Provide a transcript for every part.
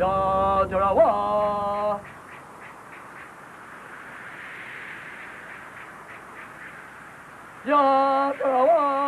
Ya Tarawa. Ya Tarawa.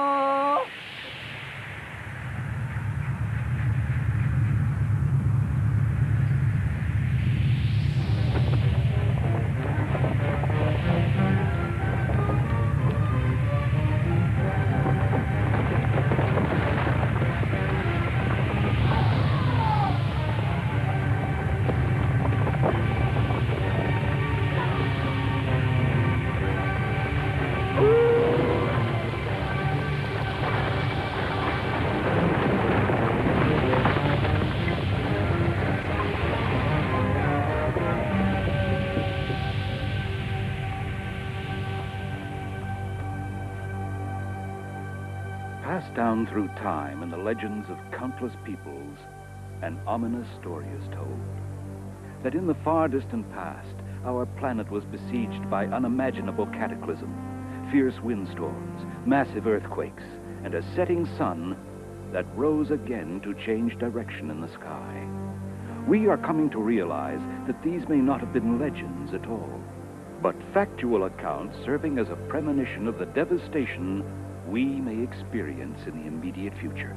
Passed down through time in the legends of countless peoples, an ominous story is told. That in the far distant past, our planet was besieged by unimaginable cataclysm, fierce windstorms, massive earthquakes, and a setting sun that rose again to change direction in the sky. We are coming to realize that these may not have been legends at all, but factual accounts serving as a premonition of the devastation we may experience in the immediate future.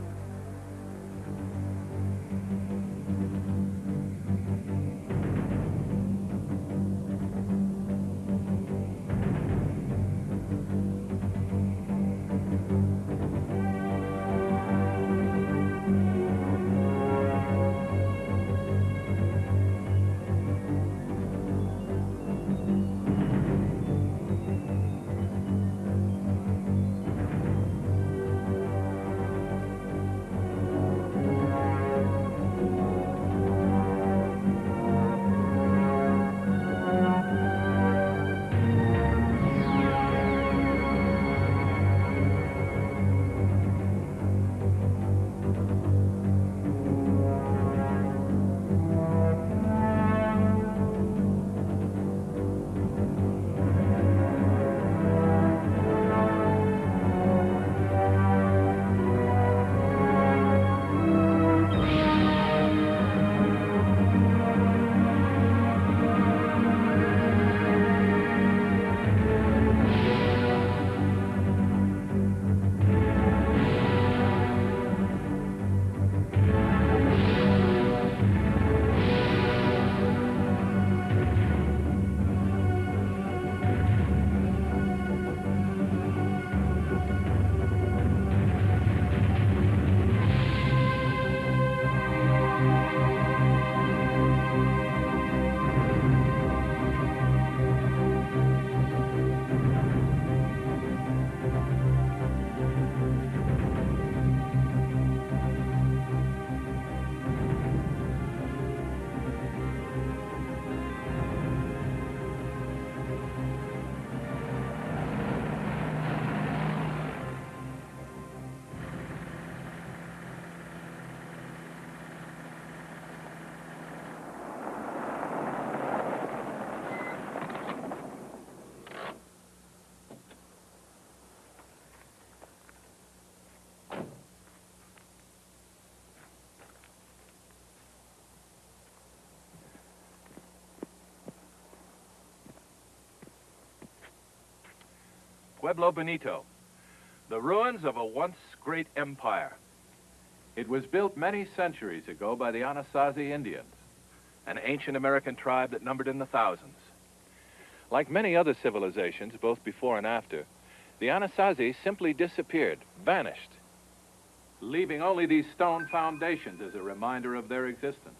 Pueblo Bonito, the ruins of a once great empire. It was built many centuries ago by the Anasazi Indians, an ancient American tribe that numbered in the thousands. Like many other civilizations, both before and after, the Anasazi simply disappeared, vanished, leaving only these stone foundations as a reminder of their existence.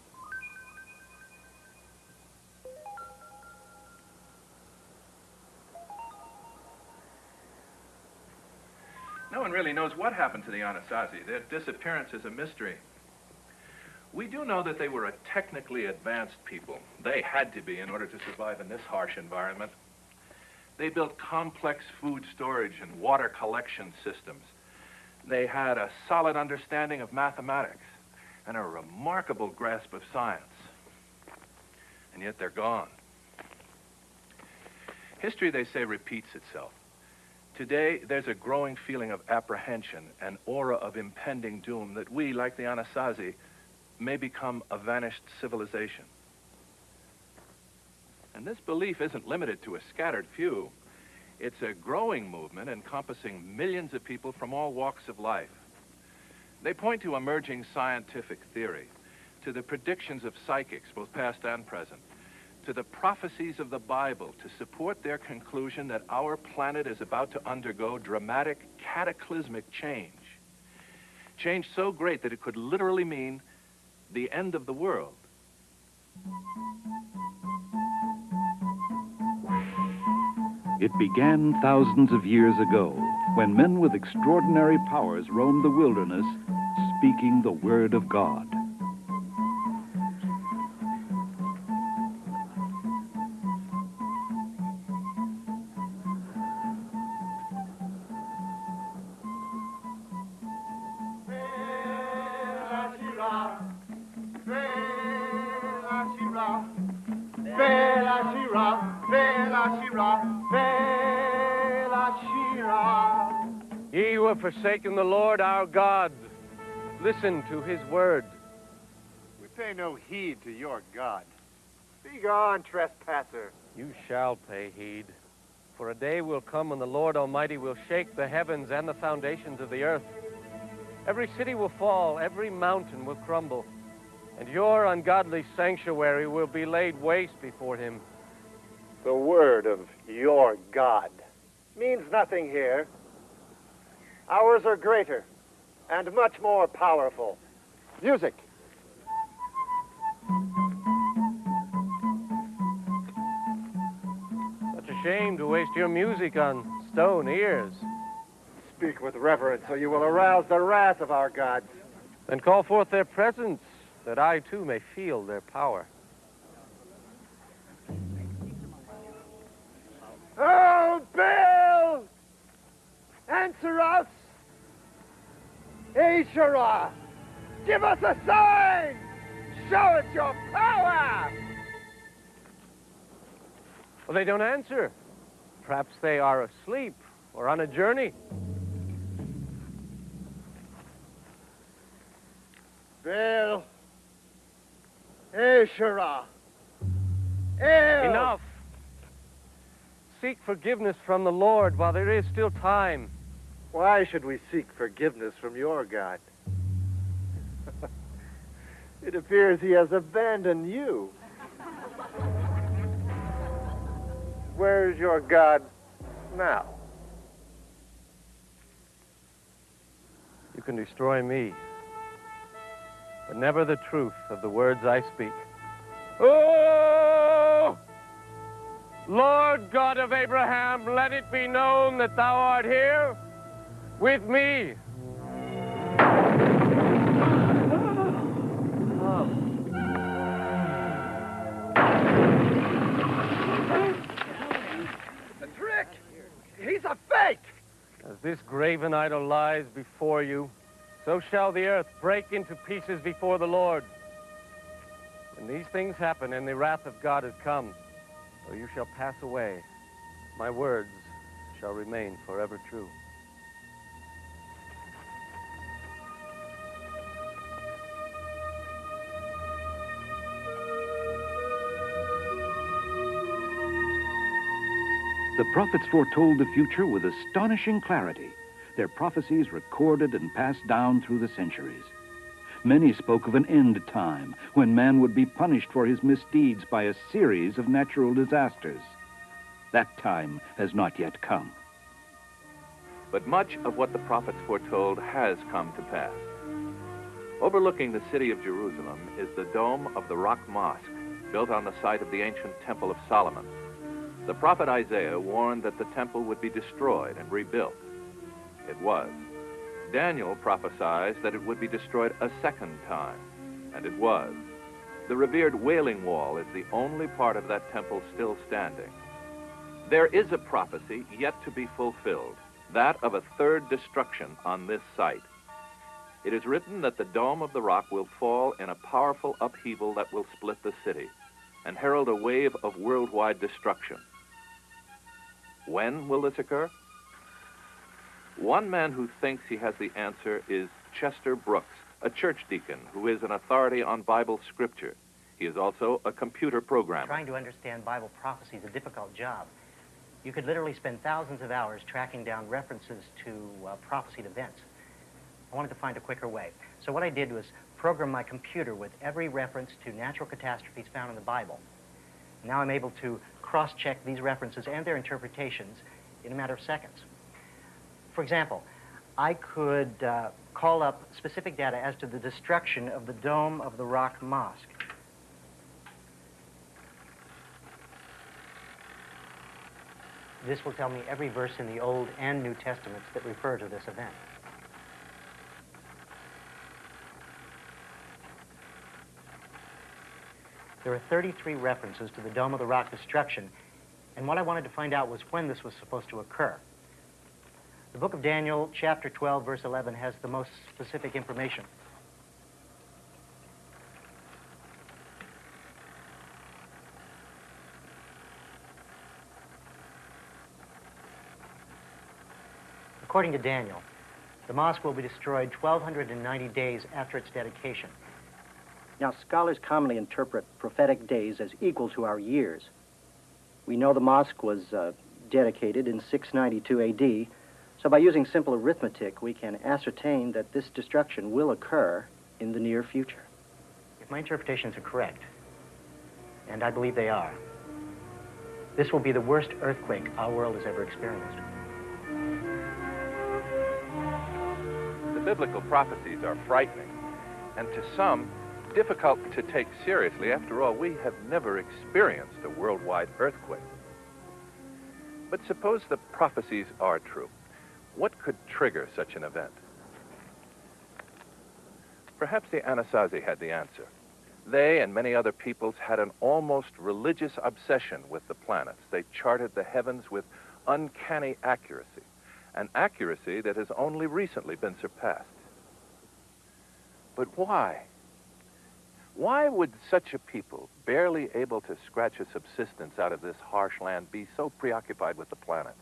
No one really knows what happened to the Anasazi. Their disappearance is a mystery. We do know that they were a technically advanced people. They had to be in order to survive in this harsh environment. They built complex food storage and water collection systems. They had a solid understanding of mathematics and a remarkable grasp of science. And yet they're gone. History, they say, repeats itself. Today, there's a growing feeling of apprehension, an aura of impending doom that we, like the Anasazi, may become a vanished civilization. And this belief isn't limited to a scattered few. It's a growing movement encompassing millions of people from all walks of life. They point to emerging scientific theory, to the predictions of psychics, both past and present, to the prophecies of the Bible to support their conclusion that our planet is about to undergo dramatic, cataclysmic change. Change so great that it could literally mean the end of the world. It began thousands of years ago, when men with extraordinary powers roamed the wilderness, speaking the word of God. Ye who have forsaken the Lord our God, listen to his word. We pay no heed to your God. Begone, trespasser. You shall pay heed. For a day will come when the Lord Almighty will shake the heavens and the foundations of the earth. Every city will fall, every mountain will crumble, and your ungodly sanctuary will be laid waste before him. The word of your God means nothing here. Ours are greater and much more powerful. Music. Such a shame to waste your music on stone ears. Speak with reverence, or you will arouse the wrath of our gods. Then call forth their presence, that I too may feel their power. Oh, Baal! Answer us! Asherah! Give us a sign! Show us your power! Well, they don't answer. Perhaps they are asleep or on a journey. Baal! Asherah! El! Enough! Seek forgiveness from the Lord while there is still time. Why should we seek forgiveness from your God? It appears he has abandoned you. Where's your God now? You can destroy me, but never the truth of the words I speak. Oh! Lord God of Abraham, let it be known that thou art here with me. A trick! He's a fake! As this graven idol lies before you, so shall the earth break into pieces before the Lord. When these things happen and the wrath of God has come, though you shall pass away, my words shall remain forever true. The prophets foretold the future with astonishing clarity, their prophecies recorded and passed down through the centuries. Many spoke of an end time when man would be punished for his misdeeds by a series of natural disasters. That time has not yet come. But much of what the prophets foretold has come to pass. Overlooking the city of Jerusalem is the dome of the Rock Mosque, built on the site of the ancient Temple of Solomon. The prophet Isaiah warned that the temple would be destroyed and rebuilt. It was. Daniel prophesied that it would be destroyed a second time, and it was. The revered Wailing Wall is the only part of that temple still standing. There is a prophecy yet to be fulfilled, that of a third destruction on this site. It is written that the dome of the rock will fall in a powerful upheaval that will split the city and herald a wave of worldwide destruction. When will this occur? One man who thinks he has the answer is Chester Brooks, a church deacon who is an authority on Bible scripture. He is also a computer programmer. Trying to understand Bible prophecy is a difficult job. You could literally spend thousands of hours tracking down references to prophesied events. I wanted to find a quicker way. So what I did was program my computer with every reference to natural catastrophes found in the Bible. Now I'm able to cross-check these references and their interpretations in a matter of seconds. For example, I could call up specific data as to the destruction of the Dome of the Rock Mosque. This will tell me every verse in the Old and New Testaments that refer to this event. There are 33 references to the Dome of the Rock destruction, and what I wanted to find out was when this was supposed to occur. The book of Daniel, chapter 12, verse 11, has the most specific information. According to Daniel, the mosque will be destroyed 1,290 days after its dedication. Now, scholars commonly interpret prophetic days as equal to our years. We know the mosque was dedicated in 692 A.D., so by using simple arithmetic, we can ascertain that this destruction will occur in the near future. If my interpretations are correct, and I believe they are, this will be the worst earthquake our world has ever experienced. The biblical prophecies are frightening, and to some, difficult to take seriously. After all, we have never experienced a worldwide earthquake. But suppose the prophecies are true. What could trigger such an event? Perhaps the Anasazi had the answer. They and many other peoples had an almost religious obsession with the planets. They charted the heavens with uncanny accuracy, an accuracy that has only recently been surpassed. But why? Why would such a people, barely able to scratch a subsistence out of this harsh land, be so preoccupied with the planets?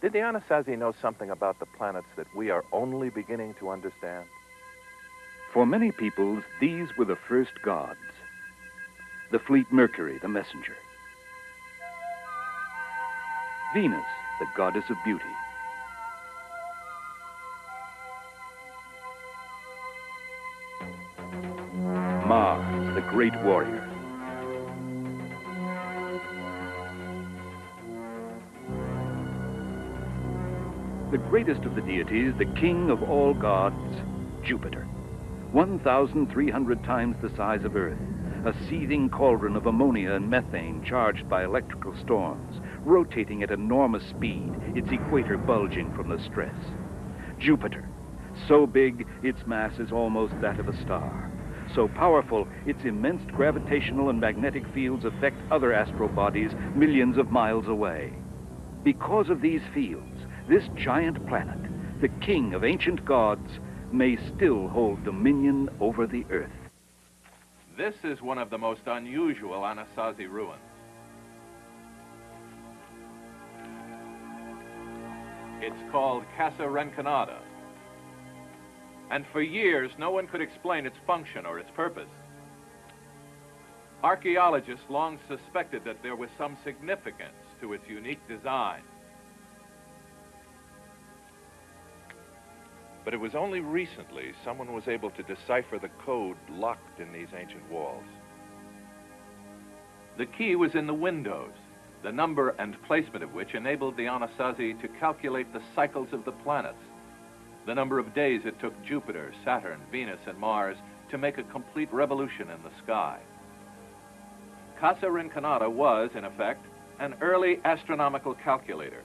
Did the Anasazi know something about the planets that we are only beginning to understand? For many peoples, these were the first gods. The fleet Mercury, the messenger. Venus, the goddess of beauty. Mars, the great warrior. The greatest of the deities, the king of all gods, Jupiter. 1,300 times the size of Earth, a seething cauldron of ammonia and methane charged by electrical storms, rotating at enormous speed, its equator bulging from the stress. Jupiter, so big its mass is almost that of a star. So powerful, its immense gravitational and magnetic fields affect other astrobodies millions of miles away. Because of these fields, this giant planet, the king of ancient gods, may still hold dominion over the Earth. This is one of the most unusual Anasazi ruins. It's called Casa Rencanada. And for years, no one could explain its function or its purpose. Archaeologists long suspected that there was some significance to its unique design. But it was only recently someone was able to decipher the code locked in these ancient walls. The key was in the windows, the number and placement of which enabled the Anasazi to calculate the cycles of the planets, the number of days it took Jupiter, Saturn, Venus, and Mars to make a complete revolution in the sky. Casa Rinconada was, in effect, an early astronomical calculator.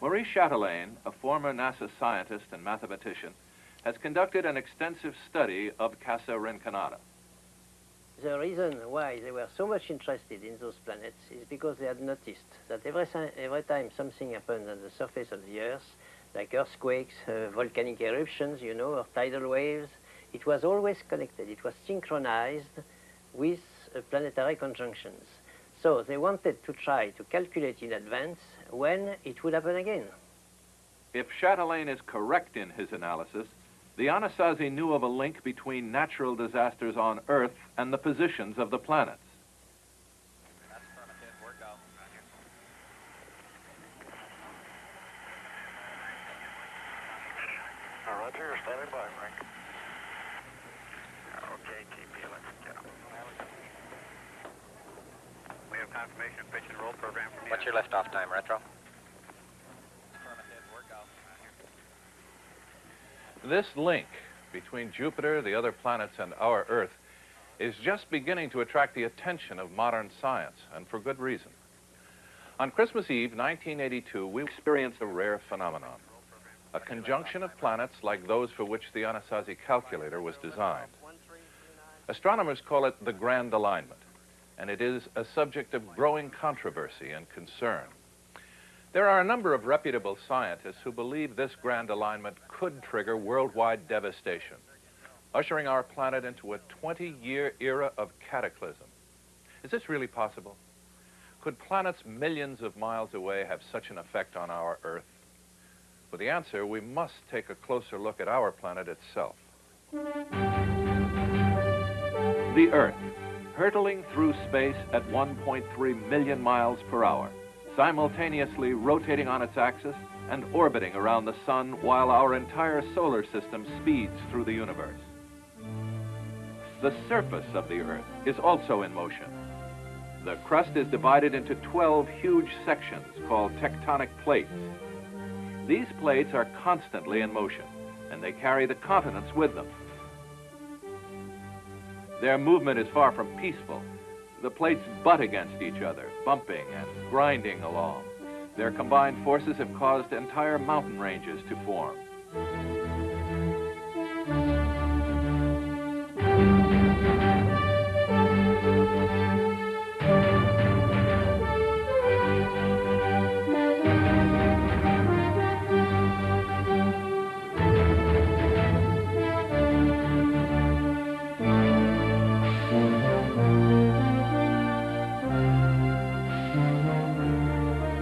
Maurice Chatelain, a former NASA scientist and mathematician, has conducted an extensive study of Casa Rinconada. The reason why they were so much interested in those planets is because they had noticed that every time something happened on the surface of the Earth, like earthquakes, volcanic eruptions, you know, or tidal waves, it was always connected. It was synchronized with planetary conjunctions. So they wanted to try to calculate in advance when it would happen again. If Chatelain is correct in his analysis, the Anasazi knew of a link between natural disasters on Earth and the positions of the planets. That's affirmative. We're go. Roger, you're standing by, Frank. Okay, TP, let's get up. We have confirmation pitch and roll program from you. What's your liftoff time, Retro? Affirmative. We're go. This link between Jupiter, the other planets, and our Earth is just beginning to attract the attention of modern science, and for good reason. On Christmas Eve, 1982, we experienced a rare phenomenon, a conjunction of planets like those for which the Anasazi calculator was designed. Astronomers call it the Grand Alignment, and it is a subject of growing controversy and concern. There are a number of reputable scientists who believe this grand alignment could trigger worldwide devastation, ushering our planet into a 20-year era of cataclysm. Is this really possible? Could planets millions of miles away have such an effect on our Earth? For the answer, we must take a closer look at our planet itself. The Earth, hurtling through space at 1.3 million miles per hour, simultaneously rotating on its axis and orbiting around the sun while our entire solar system speeds through the universe. The surface of the Earth is also in motion. The crust is divided into 12 huge sections called tectonic plates. These plates are constantly in motion, and they carry the continents with them. Their movement is far from peaceful. The plates butt against each other, bumping and grinding along. Their combined forces have caused entire mountain ranges to form.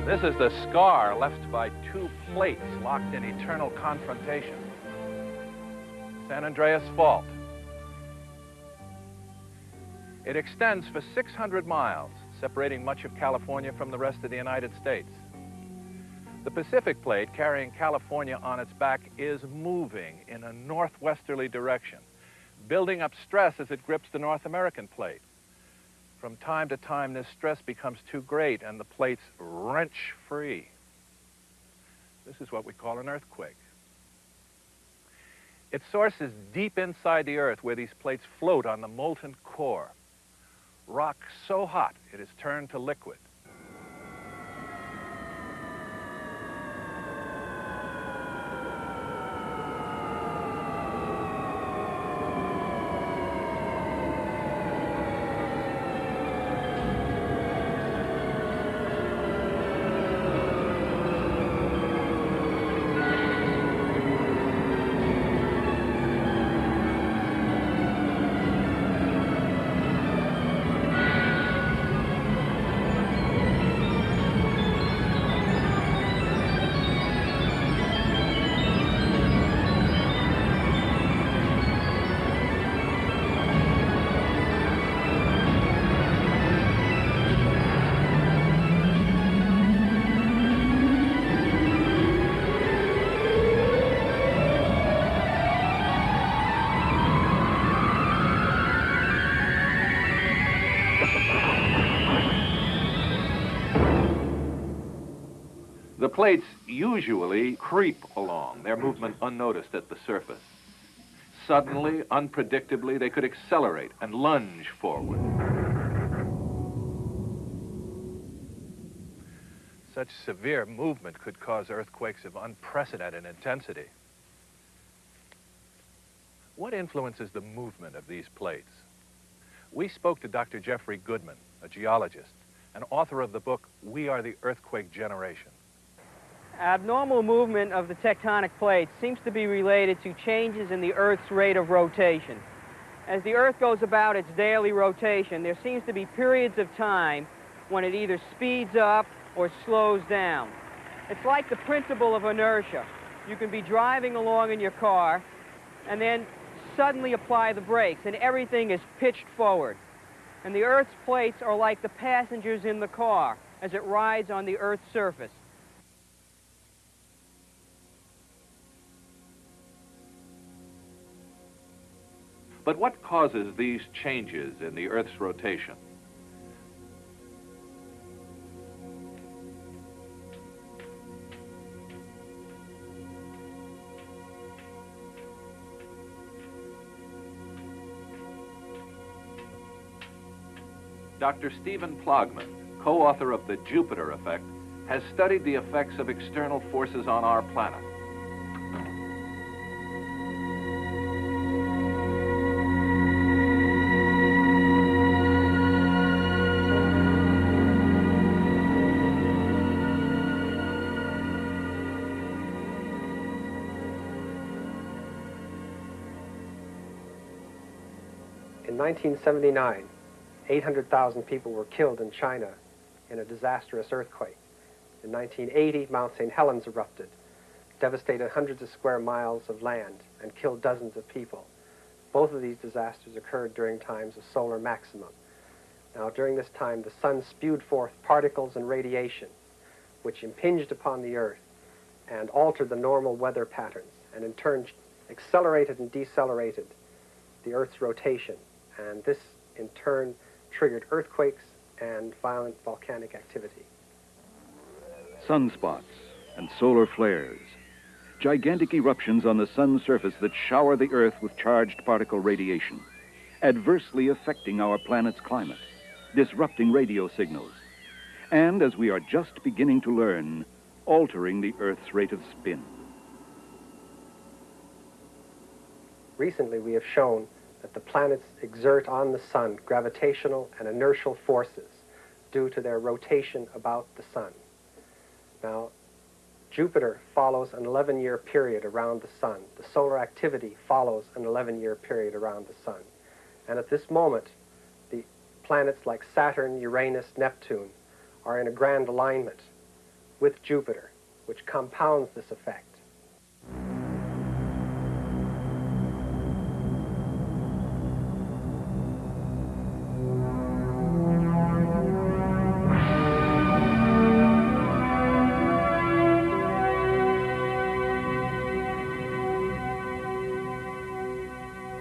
This is the scar left by two plates locked in eternal confrontation. San Andreas Fault. It extends for 600 miles, separating much of California from the rest of the United States. The Pacific Plate, carrying California on its back, is moving in a northwesterly direction, building up stress as it grips the North American Plate. From time to time, this stress becomes too great and the plates wrench free. This is what we call an earthquake. Its source is deep inside the Earth, where these plates float on the molten core. Rock so hot it is turned to liquid. The plates usually creep along, their movement unnoticed at the surface. Suddenly, unpredictably, they could accelerate and lunge forward. Such severe movement could cause earthquakes of unprecedented intensity. What influences the movement of these plates? We spoke to Dr. Jeffrey Goodman, a geologist, and author of the book, We Are the Earthquake Generation. Abnormal movement of the tectonic plates seems to be related to changes in the Earth's rate of rotation. As the Earth goes about its daily rotation, there seems to be periods of time when it either speeds up or slows down. It's like the principle of inertia. You can be driving along in your car and then suddenly apply the brakes and everything is pitched forward. And the Earth's plates are like the passengers in the car as it rides on the Earth's surface. But what causes these changes in the Earth's rotation? Dr. Stephen Plogman, co-author of The Jupiter Effect, has studied the effects of external forces on our planet. In 1979, 800,000 people were killed in China in a disastrous earthquake. In 1980, Mount St. Helens erupted, devastated hundreds of square miles of land, and killed dozens of people. Both of these disasters occurred during times of solar maximum. Now, during this time, the sun spewed forth particles and radiation, which impinged upon the Earth and altered the normal weather patterns, and in turn accelerated and decelerated the Earth's rotation. And this, in turn, triggered earthquakes and violent volcanic activity. Sunspots and solar flares, gigantic eruptions on the sun's surface that shower the Earth with charged particle radiation, adversely affecting our planet's climate, disrupting radio signals, and, as we are just beginning to learn, altering the Earth's rate of spin. Recently, we have shown that the planets exert on the sun gravitational and inertial forces due to their rotation about the sun. Now, Jupiter follows an 11-year period around the sun. The solar activity follows an 11-year period around the sun. And at this moment, the planets like Saturn, Uranus, Neptune are in a grand alignment with Jupiter, which compounds this effect.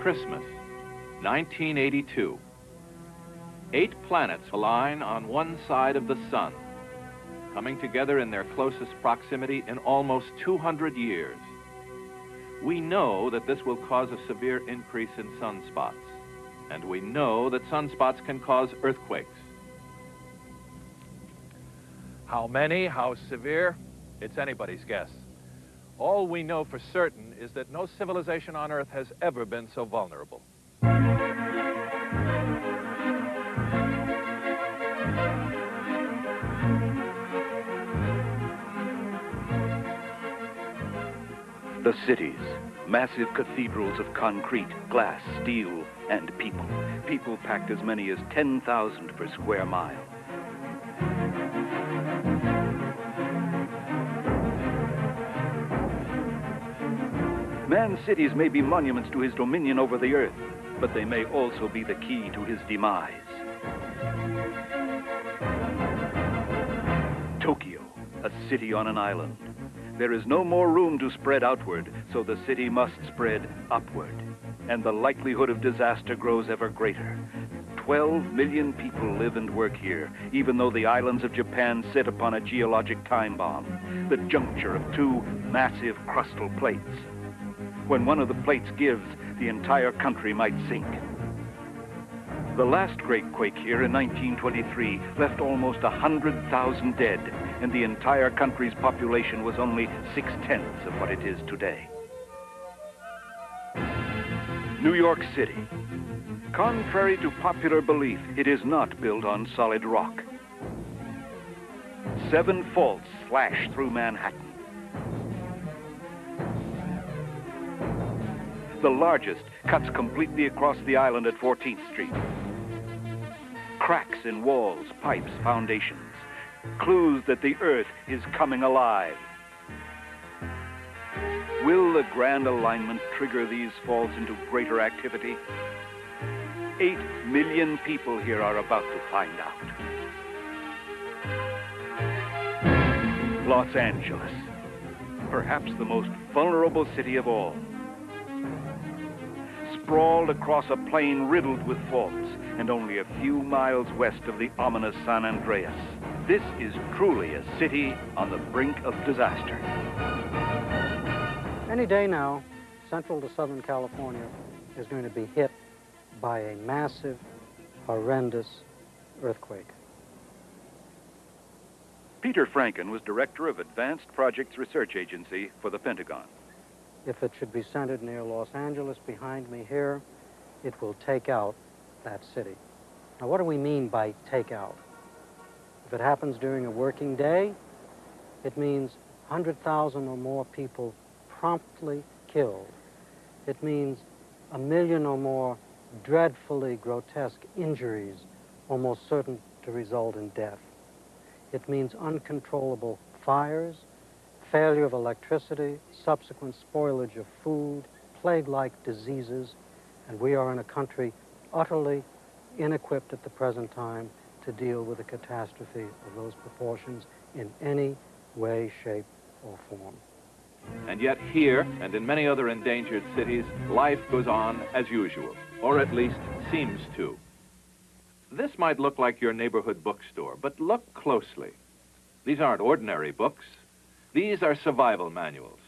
Christmas, 1982. 8 planets align on one side of the sun, coming together in their closest proximity in almost 200 years. We know that this will cause a severe increase in sunspots, and we know that sunspots can cause earthquakes. How many, how severe? It's anybody's guess. All we know for certain is that no civilization on Earth has ever been so vulnerable. The cities, massive cathedrals of concrete, glass, steel, and people. People packed as many as 10,000 per square mile. Man's cities may be monuments to his dominion over the earth, but they may also be the key to his demise. Tokyo, a city on an island. There is no more room to spread outward, so the city must spread upward. And the likelihood of disaster grows ever greater. 12 million people live and work here, even though the islands of Japan sit upon a geologic time bomb, the juncture of two massive crustal plates. When one of the plates gives, the entire country might sink. The last great quake here in 1923 left almost 100,000 dead, and the entire country's population was only 6/10 of what it is today. New York City. Contrary to popular belief, it is not built on solid rock. 7 faults slash through Manhattan. The largest cuts completely across the island at 14th Street. Cracks in walls, pipes, foundations. Clues that the Earth is coming alive. Will the grand alignment trigger these faults into greater activity? 8 million people here are about to find out. Los Angeles, perhaps the most vulnerable city of all. Sprawled across a plain riddled with faults and only a few miles west of the ominous San Andreas. This is truly a city on the brink of disaster. Any day now, Central to Southern California is going to be hit by a massive, horrendous earthquake. Peter Franken was director of Advanced Projects Research Agency for the Pentagon. If it should be centered near Los Angeles behind me here, it will take out that city. Now, what do we mean by take out? If it happens during a working day, it means 100,000 or more people promptly killed. It means 1 million or more dreadfully grotesque injuries, almost certain to result in death. It means uncontrollable fires, failure of electricity, subsequent spoilage of food, plague-like diseases, and we are in a country utterly inequipped at the present time to deal with a catastrophe of those proportions in any way, shape, or form. And yet here, and in many other endangered cities, life goes on as usual, or at least seems to. This might look like your neighborhood bookstore, but look closely. These aren't ordinary books. These are survival manuals,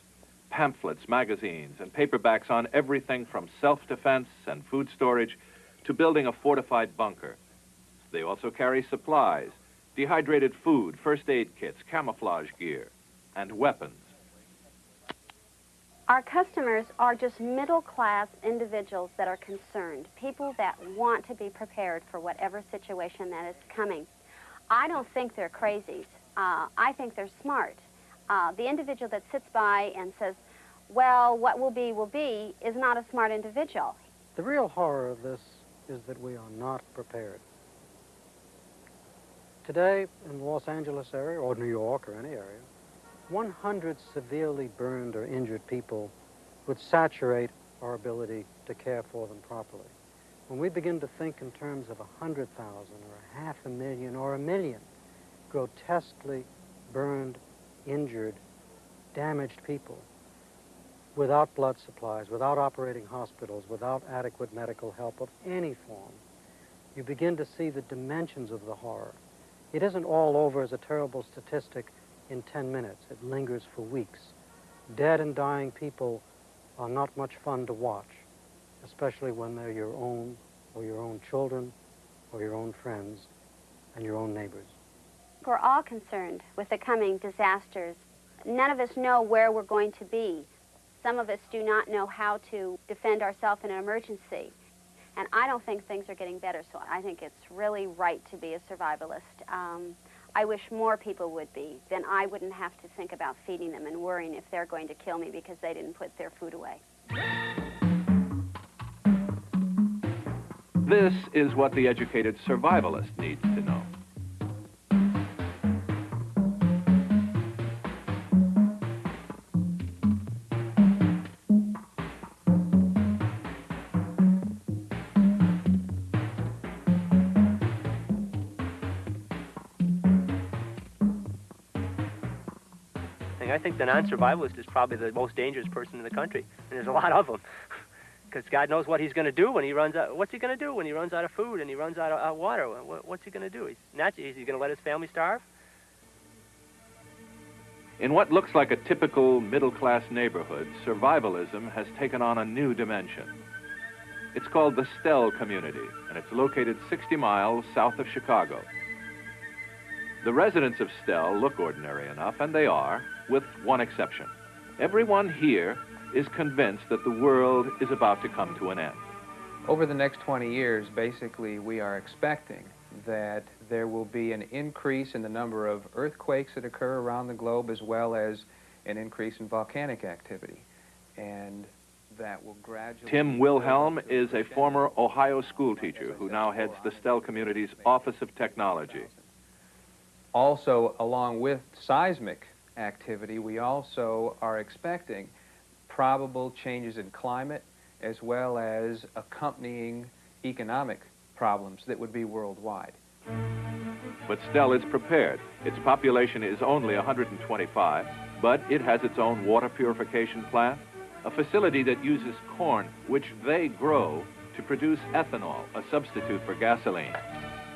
pamphlets, magazines, and paperbacks on everything from self-defense and food storage to building a fortified bunker. They also carry supplies, dehydrated food, first aid kits, camouflage gear, and weapons. Our customers are just middle-class individuals that are concerned, people that want to be prepared for whatever situation that is coming. I don't think they're crazies. I think they're smart. The individual that sits by and says, well, what will be, is not a smart individual. The real horror of this is that we are not prepared. Today, in the Los Angeles area, or New York, or any area, 100 severely burned or injured people would saturate our ability to care for them properly. When we begin to think in terms of 100,000 or 500,000 or 1 million grotesquely burned, injured, damaged people without blood supplies, without operating hospitals, without adequate medical help of any form, you begin to see the dimensions of the horror. It isn't all over as a terrible statistic in 10 minutes. It lingers for weeks. Dead and dying people are not much fun to watch, especially when they're your own, or your own children, or your own friends, and your own neighbors. We're all concerned with the coming disasters. None of us know where we're going to be. Some of us do not know how to defend ourselves in an emergency. And I don't think things are getting better, so I think it's really right to be a survivalist. I wish more people would be. Then I wouldn't have to think about feeding them and worrying if they're going to kill me because they didn't put their food away. This is what the educated survivalist needs to know. I think the non-survivalist is probably the most dangerous person in the country, and there's a lot of them. because God knows what he's going to do when he runs out. What's he going to do when he runs out of food and he runs out of water? What's he going to do? He's going to let his family starve? In what looks like a typical middle-class neighborhood, survivalism has taken on a new dimension. It's called the Stell community, and it's located 60 miles south of Chicago. The residents of Stell look ordinary enough, and they are, with one exception. Everyone here is convinced that the world is about to come to an end. Over the next 20 years, basically, we are expecting that there will be an increase in the number of earthquakes that occur around the globe, as well as an increase in volcanic activity. And that will gradually... Tim Wilhelm is a former Ohio schoolteacher who now heads the Stell community's Office of Technology. Also, along with seismic activity, we also are expecting probable changes in climate, as well as accompanying economic problems that would be worldwide. But Stell is prepared. Its population is only 125, but it has its own water purification plant, a facility that uses corn, which they grow, to produce ethanol, a substitute for gasoline,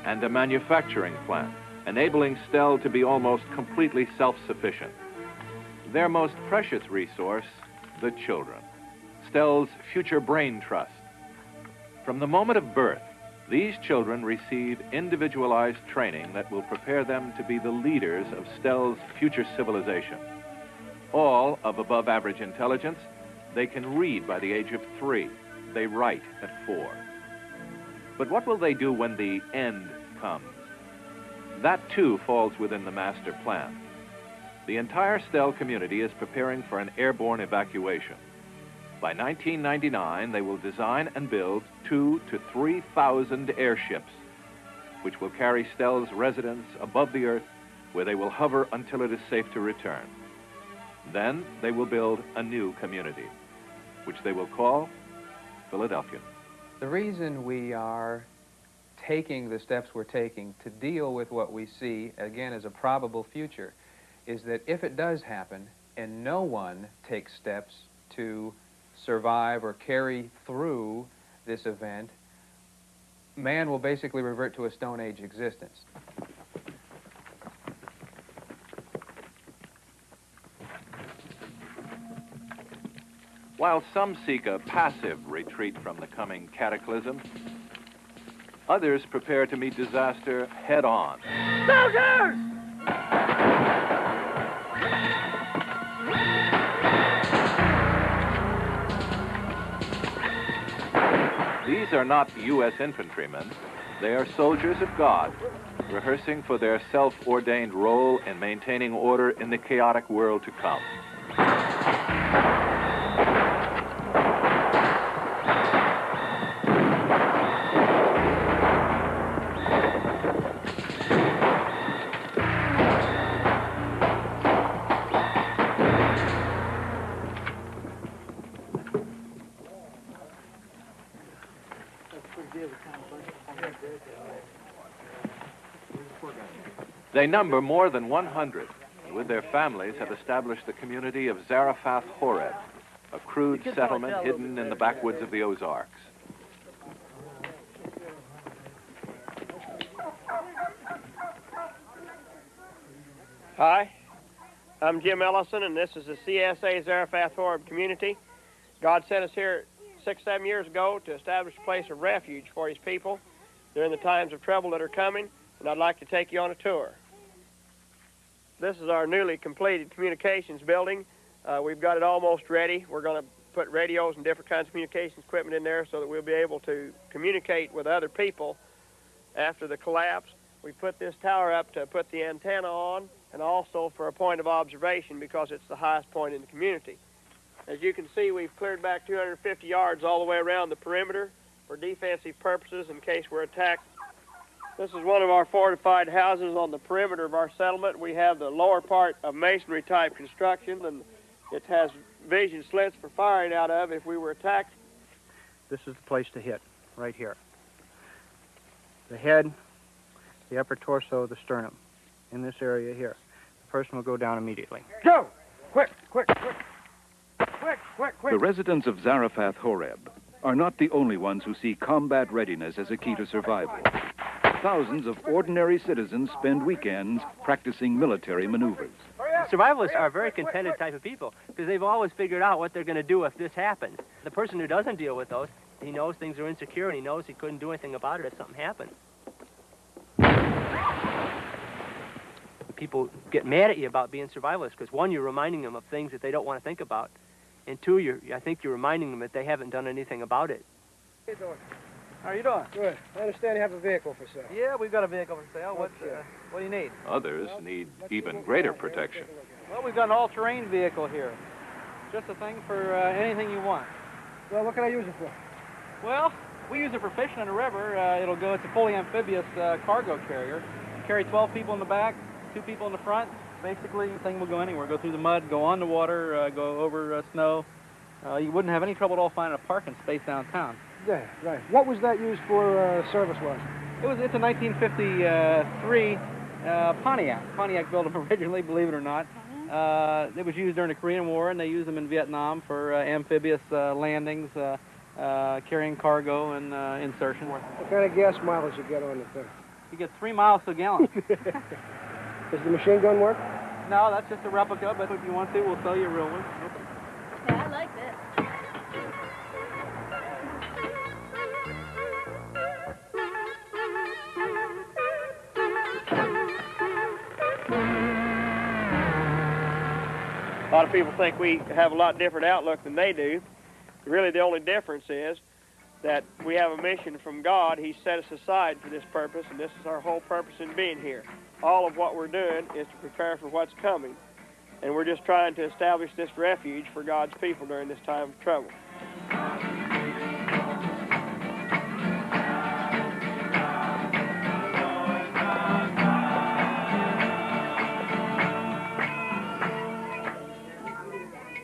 and a manufacturing plant, enabling Stell to be almost completely self-sufficient. Their most precious resource, the children. Stell's future brain trust. From the moment of birth, these children receive individualized training that will prepare them to be the leaders of Stell's future civilization. All of above average intelligence, they can read by the age of 3. They write at 4. But what will they do when the end comes? That too falls within the master plan. The entire Stell community is preparing for an airborne evacuation. By 1999, they will design and build 2,000 to 3,000 airships, which will carry Stell's residents above the Earth, where they will hover until it is safe to return. Then they will build a new community, which they will call Philadelphia. The reason we are taking the steps we're taking to deal with what we see, again, as a probable future, is that if it does happen and no one takes steps to survive or carry through this event, man will basically revert to a Stone Age existence. While some seek a passive retreat from the coming cataclysm, others prepare to meet disaster head-on. Soldiers! These are not U.S. infantrymen. They are soldiers of God, rehearsing for their self-ordained role in maintaining order in the chaotic world to come. They number more than 100, and with their families have established the community of Zarephath Horeb, a crude settlement hidden in the backwoods of the Ozarks. Hi, I'm Jim Ellison, and this is the CSA Zarephath Horeb community. God sent us here 6-7 years ago to establish a place of refuge for his people during the times of trouble that are coming, and I'd like to take you on a tour. This is our newly completed communications building. We've got it almost ready. We're going to put radios and different kinds of communications equipment in there so that we'll be able to communicate with other people after the collapse. We put this tower up to put the antenna on, and also for a point of observation because it's the highest point in the community. As you can see, we've cleared back 250 yards all the way around the perimeter for defensive purposes in case we're attacked. This is one of our fortified houses on the perimeter of our settlement. We have the lower part of masonry type construction, and it has vision slits for firing out of if we were attacked. This is the place to hit, right here. The head, the upper torso, the sternum, in this area here. The person will go down immediately. Go! Quick, quick, quick! Quick, quick, quick! The residents of Zarephath Horeb are not the only ones who see combat readiness as a key to survival. Thousands of ordinary citizens spend weekends practicing military maneuvers. Survivalists are a very contented type of people because they've always figured out what they're going to do if this happens. The person who doesn't deal with those, he knows things are insecure and he knows he couldn't do anything about it if something happened. People get mad at you about being survivalists because, one, you're reminding them of things that they don't want to think about, and two, I think you're reminding them that they haven't done anything about it. How are you doing? Good. I understand you have a vehicle for sale. Yeah, we've got a vehicle for sale. What do you need? Others need even greater protection. Well, we've got an all-terrain vehicle here. Just a thing for anything you want. Well, what can I use it for? Well, we use it for fishing in the river. It's a fully amphibious cargo carrier. Carry 12 people in the back, 2 people in the front. Basically, the thing will go anywhere. Go through the mud, go on the water, go over snow. You wouldn't have any trouble at all finding a parking space downtown. Yeah, right. What was that used for service-wise? It's a 1953 Pontiac. Pontiac built them originally, believe it or not. It was used during the Korean War, and they used them in Vietnam for amphibious landings, carrying cargo and insertion. What kind of gas mileage you get on the thing? You get 3 miles to a gallon. Does the machine gun work? No, that's just a replica, but if you want to, we'll sell you a real one. Yeah, I like that. A lot of people think we have a lot different outlook than they do. Really, the only difference is that we have a mission from God. He set us aside for this purpose, and this is our whole purpose in being here. All of what we're doing is to prepare for what's coming, and we're just trying to establish this refuge for God's people during this time of trouble.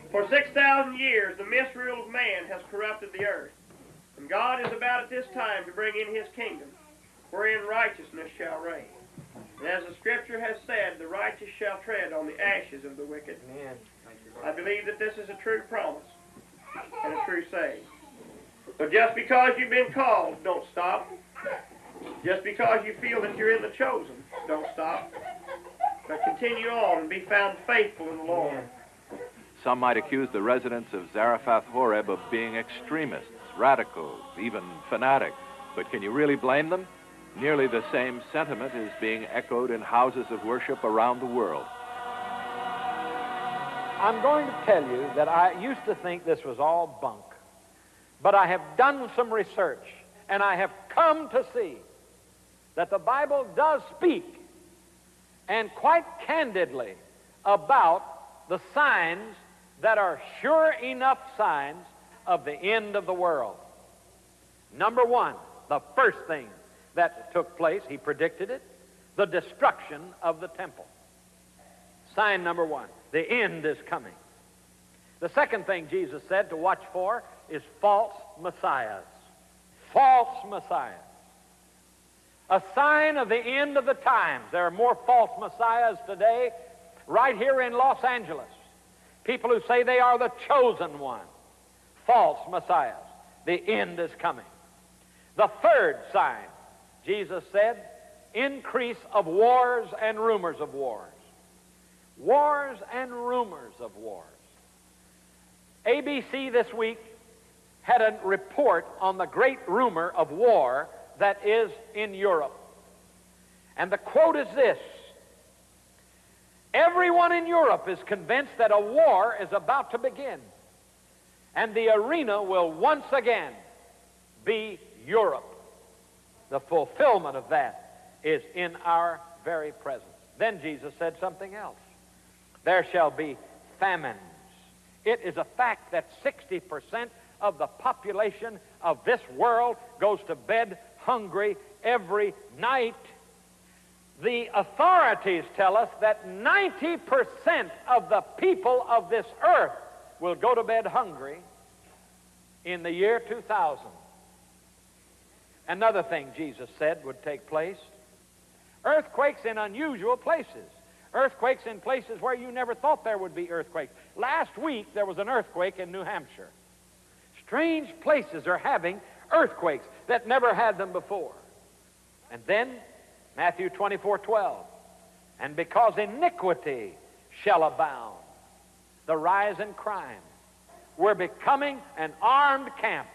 For 6,000 years, the misrule of man has corrupted the earth. And God is about at this time to bring in his kingdom, wherein righteousness shall reign. And as the Scripture has said, the righteous shall tread on the ashes of the wicked. Amen. I believe that this is a true promise and a true saying. But just because you've been called, don't stop. Just because you feel that you're in the chosen, don't stop. But continue on and be found faithful in the Lord. Some might accuse the residents of Zarephath Horeb of being extremists, radicals, even fanatics. But can you really blame them? Nearly the same sentiment is being echoed in houses of worship around the world. I'm going to tell you that I used to think this was all bunk. But I have done some research, and I have come to see that the Bible does speak, and quite candidly, about the signs that are sure enough signs of the end of the world. Number one, the first thing that took place, he predicted it, the destruction of the temple. Sign number one, the end is coming. The second thing Jesus said to watch for is false messiahs. False messiahs. A sign of the end of the times. There are more false messiahs today right here in Los Angeles. People who say they are the chosen one. False messiahs. The end is coming. The third sign, Jesus said, increase of wars and rumors of wars. Wars and rumors of wars. ABC this week had a report on the great rumor of war that is in Europe. And the quote is this: everyone in Europe is convinced that a war is about to begin, and the arena will once again be Europe. The fulfillment of that is in our very presence. Then Jesus said something else. There shall be famines. It is a fact that 60% of the population of this world goes to bed hungry every night. The authorities tell us that 90% of the people of this earth will go to bed hungry in the year 2000. Another thing Jesus said would take place: earthquakes in unusual places. Earthquakes in places where you never thought there would be earthquakes. Last week there was an earthquake in New Hampshire. Strange places are having earthquakes that never had them before. And then, Matthew 24:12, and because iniquity shall abound, the rise in crime. We're becoming an armed camp,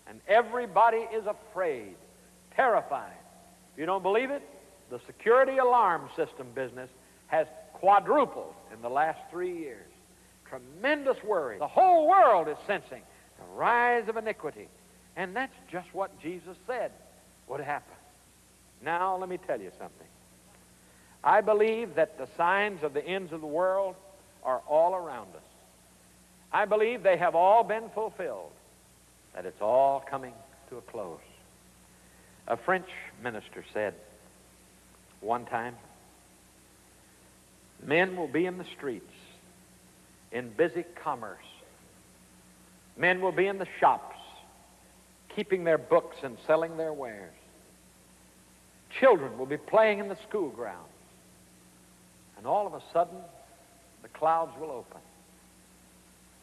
and everybody is afraid, terrified. If you don't believe it, the security alarm system business has quadrupled in the last 3 years. Tremendous worry. The whole world is sensing the rise of iniquity. And that's just what Jesus said would happen. Now, let me tell you something. I believe that the signs of the ends of the world are all around us. I believe they have all been fulfilled, that it's all coming to a close. A French minister said one time, men will be in the streets, in busy commerce. Men will be in the shops, keeping their books and selling their wares. Children will be playing in the school grounds. And all of a sudden, the clouds will open,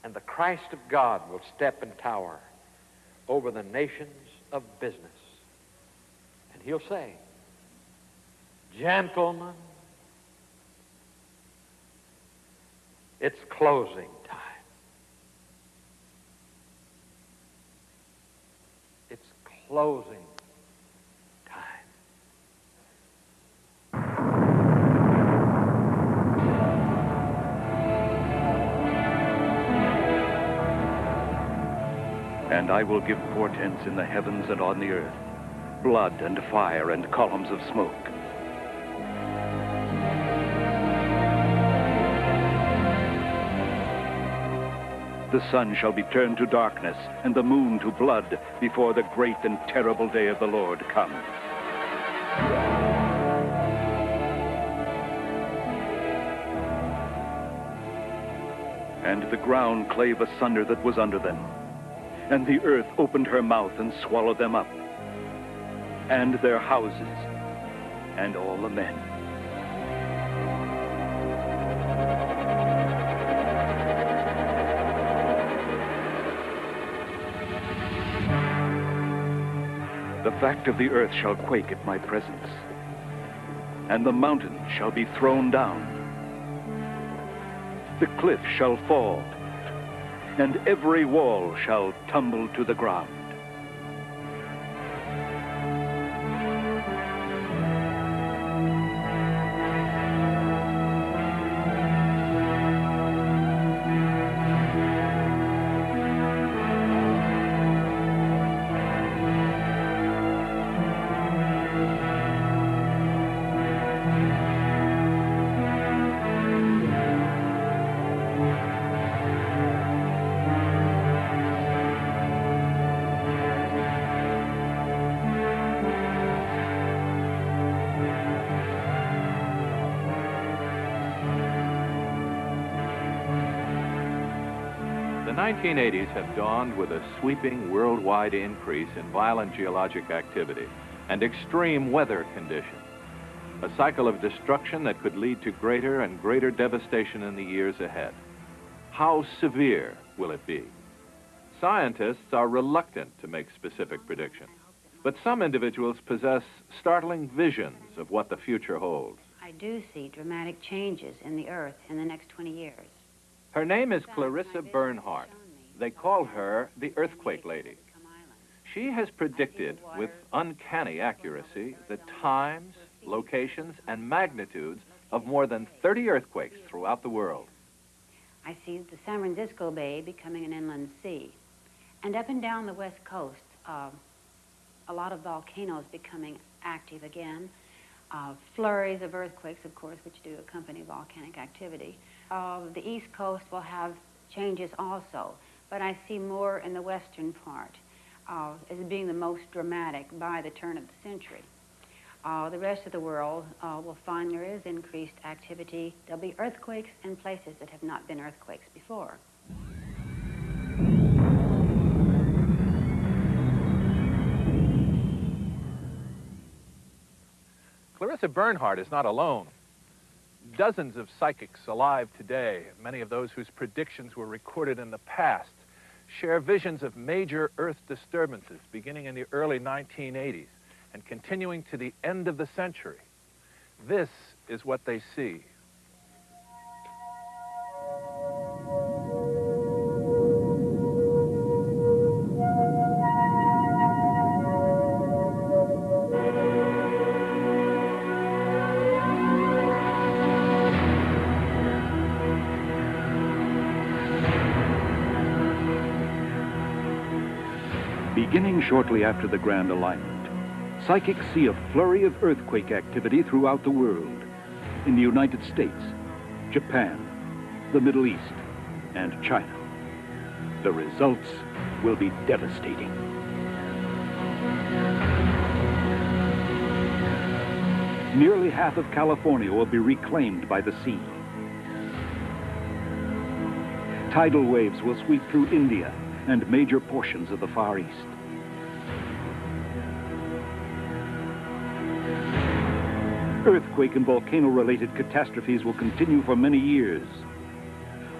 and the Christ of God will step and tower over the nations of business. And he'll say, gentlemen, it's closing time. It's closing time. And I will give portents in the heavens and on the earth, blood and fire and columns of smoke. The sun shall be turned to darkness, and the moon to blood, before the great and terrible day of the Lord comes. And the ground clave asunder that was under them, and the earth opened her mouth and swallowed them up, and their houses, and all the men. The fact of the earth shall quake at my presence, and the mountains shall be thrown down. The cliff shall fall, and every wall shall tumble to the ground. The 1980s have dawned with a sweeping worldwide increase in violent geologic activity and extreme weather conditions, a cycle of destruction that could lead to greater and greater devastation in the years ahead. How severe will it be? Scientists are reluctant to make specific predictions, but some individuals possess startling visions of what the future holds. I do see dramatic changes in the Earth in the next 20 years. Her name is Clarissa Bernhardt. They call her the Earthquake Lady. She has predicted with uncanny accuracy the times, locations, and magnitudes of more than 30 earthquakes throughout the world. I see the San Francisco Bay becoming an inland sea. And up and down the west coast, a lot of volcanoes becoming active again. Flurries of earthquakes, of course, which do accompany volcanic activity. The east coast will have changes also, but I see more in the western part as being the most dramatic by the turn of the century. The rest of the world will find there is increased activity. There'll be earthquakes in places that have not been earthquakes before. Clarissa Bernhardt is not alone. Dozens of psychics alive today, many of those whose predictions were recorded in the past, share visions of major Earth disturbances beginning in the early 1980s and continuing to the end of the century. This is what they see. Beginning shortly after the Grand Alignment, psychics see a flurry of earthquake activity throughout the world. In the United States, Japan, the Middle East, and China. The results will be devastating. Nearly half of California will be reclaimed by the sea. Tidal waves will sweep through India and major portions of the Far East. Earthquake and volcano-related catastrophes will continue for many years.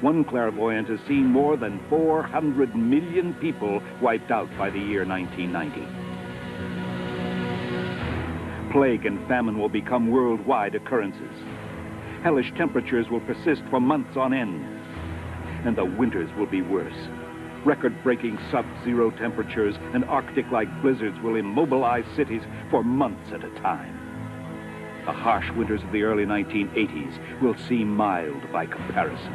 One clairvoyant has seen more than 400 million people wiped out by the year 1990. Plague and famine will become worldwide occurrences. Hellish temperatures will persist for months on end. And the winters will be worse. Record-breaking sub-zero temperatures and Arctic-like blizzards will immobilize cities for months at a time. The harsh winters of the early 1980s will seem mild by comparison.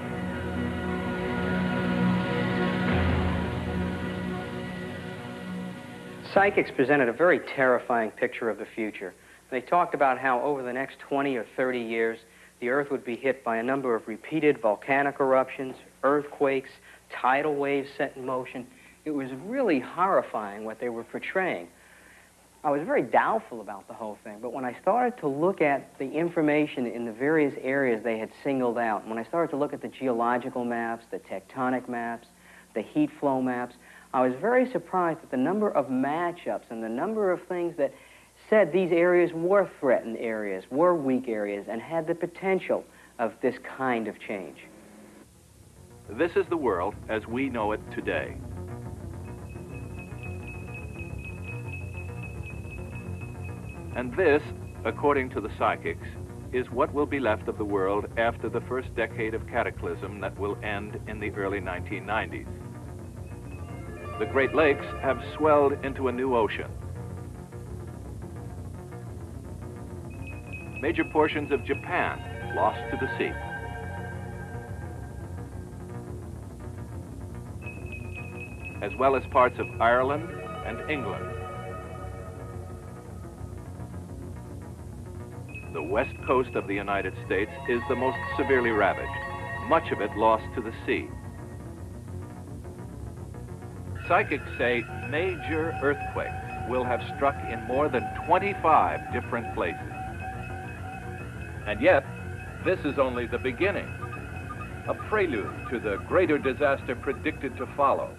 Psychics presented a very terrifying picture of the future. They talked about how over the next 20 or 30 years, the Earth would be hit by a number of repeated volcanic eruptions, earthquakes, tidal waves set in motion. It was really horrifying what they were portraying. I was very doubtful about the whole thing, but when I started to look at the information in the various areas they had singled out, when I started to look at the geological maps, the tectonic maps, the heat flow maps, I was very surprised at the number of matchups and the number of things that said these areas were threatened areas, were weak areas, and had the potential of this kind of change. This is the world as we know it today. And this, according to the psychics, is what will be left of the world after the first decade of cataclysm that will end in the early 1990s. The Great Lakes have swelled into a new ocean. Major portions of Japan lost to the sea. As well as parts of Ireland and England. The west coast of the United States is the most severely ravaged, much of it lost to the sea. Psychics say major earthquakes will have struck in more than 25 different places. And yet, this is only the beginning, a prelude to the greater disaster predicted to follow.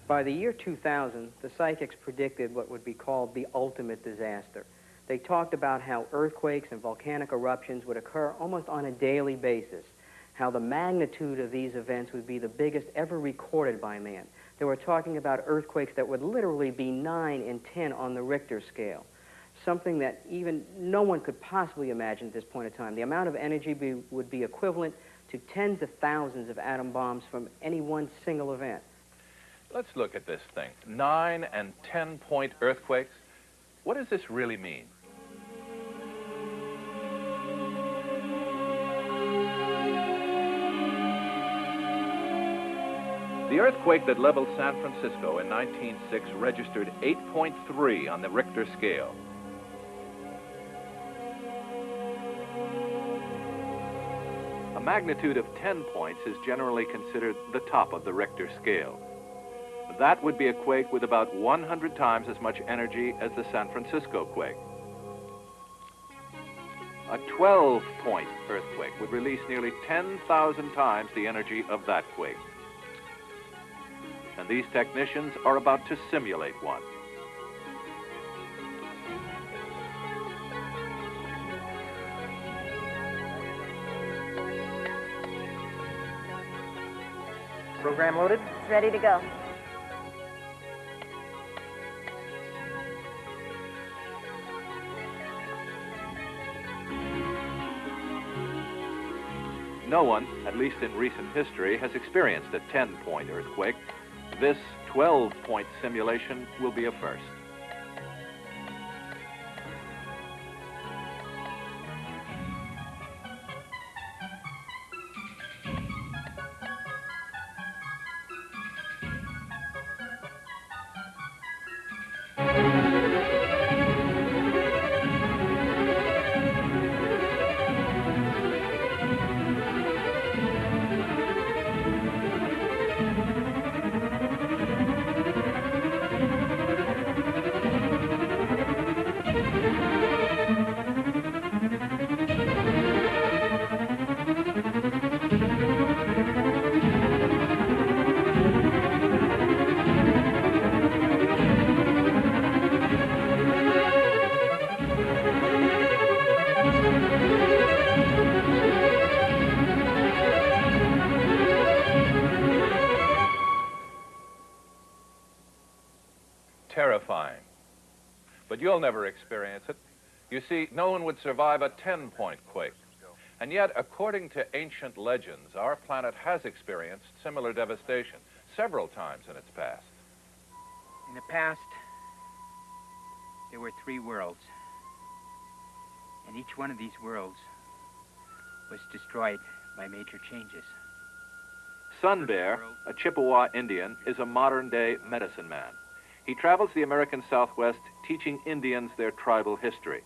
By the year 2000, the psychics predicted what would be called the ultimate disaster. They talked about how earthquakes and volcanic eruptions would occur almost on a daily basis, how the magnitude of these events would be the biggest ever recorded by man. They were talking about earthquakes that would literally be 9 and 10 on the Richter scale, something that even no one could possibly imagine at this point in time. The amount of energy would be equivalent to tens of thousands of atom bombs from any one single event. Let's look at this thing. 9 and 10-point earthquakes. What does this really mean? The earthquake that leveled San Francisco in 1906 registered 8.3 on the Richter scale. A magnitude of 10 points is generally considered the top of the Richter scale. That would be a quake with about 100 times as much energy as the San Francisco quake. A 12-point earthquake would release nearly 10,000 times the energy of that quake. And these technicians are about to simulate one. Program loaded? It's ready to go. No one, at least in recent history, has experienced a 10-point earthquake. This 12-point simulation will be a first. Terrifying. But you'll never experience it. You see, no one would survive a 10-point quake. And yet, according to ancient legends, our planet has experienced similar devastation several times in its past. In the past, there were 3 worlds. And each one of these worlds was destroyed by major changes. Sun Bear, a Chippewa Indian, is a modern-day medicine man. He travels the American Southwest teaching Indians their tribal history.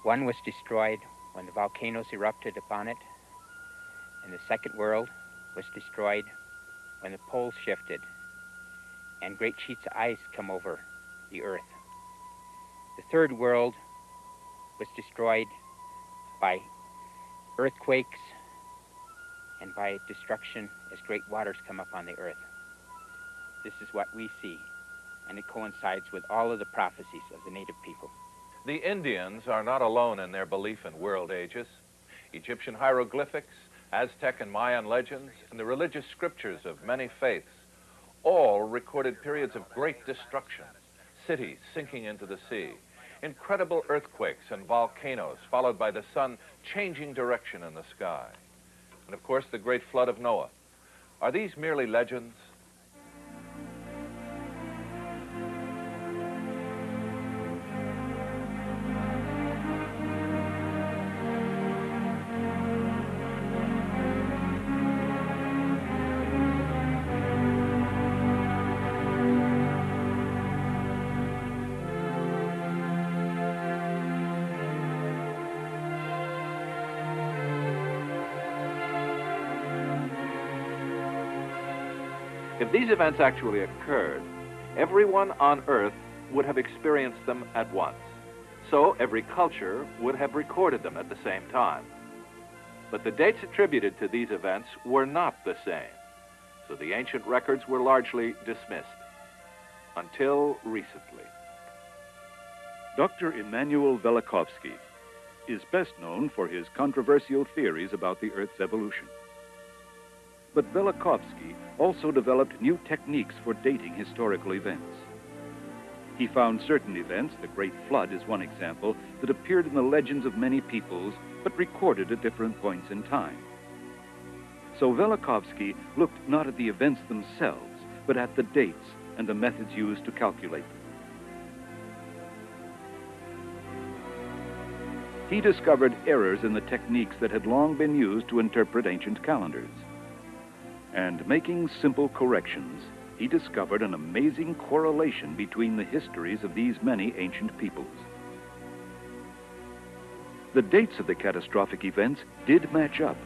One was destroyed when the volcanoes erupted upon it, and the second world was destroyed when the poles shifted and great sheets of ice come over the earth. The third world was destroyed by earthquakes and by destruction as great waters come up on the earth. This is what we see, and it coincides with all of the prophecies of the native people. The Indians are not alone in their belief in world ages. Egyptian hieroglyphics, Aztec and Mayan legends, and the religious scriptures of many faiths all recorded periods of great destruction, cities sinking into the sea, incredible earthquakes and volcanoes, followed by the sun changing direction in the sky. And of course, the great flood of Noah. Are these merely legends? If these events actually occurred, everyone on Earth would have experienced them at once. So every culture would have recorded them at the same time. But the dates attributed to these events were not the same. So the ancient records were largely dismissed. Until recently. Dr. Immanuel Velikovsky is best known for his controversial theories about the Earth's evolution. But Velikovsky also developed new techniques for dating historical events. He found certain events, the Great Flood is one example, that appeared in the legends of many peoples, but recorded at different points in time. So Velikovsky looked not at the events themselves, but at the dates and the methods used to calculate them. He discovered errors in the techniques that had long been used to interpret ancient calendars. And making simple corrections, he discovered an amazing correlation between the histories of these many ancient peoples. The dates of the catastrophic events did match up,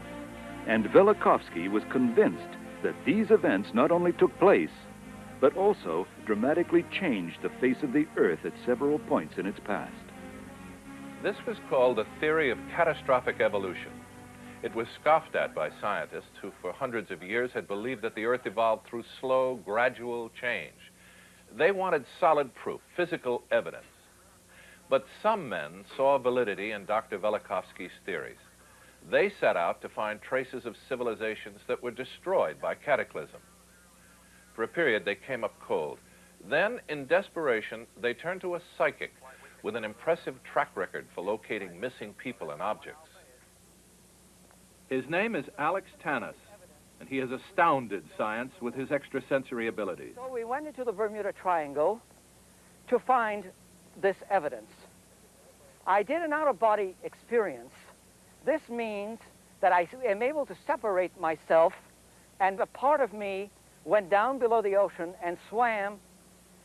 and Velikovsky was convinced that these events not only took place, but also dramatically changed the face of the Earth at several points in its past. This was called the theory of catastrophic evolution. It was scoffed at by scientists who for hundreds of years had believed that the Earth evolved through slow, gradual change. They wanted solid proof, physical evidence. But some men saw validity in Dr. Velikovsky's theories. They set out to find traces of civilizations that were destroyed by cataclysm. For a period, they came up cold. Then, in desperation, they turned to a psychic with an impressive track record for locating missing people and objects. His name is Alex Tanis, and he has astounded science with his extrasensory abilities. So we went into the Bermuda Triangle to find this evidence. I did an out-of-body experience. This means that I am able to separate myself, and a part of me went down below the ocean and swam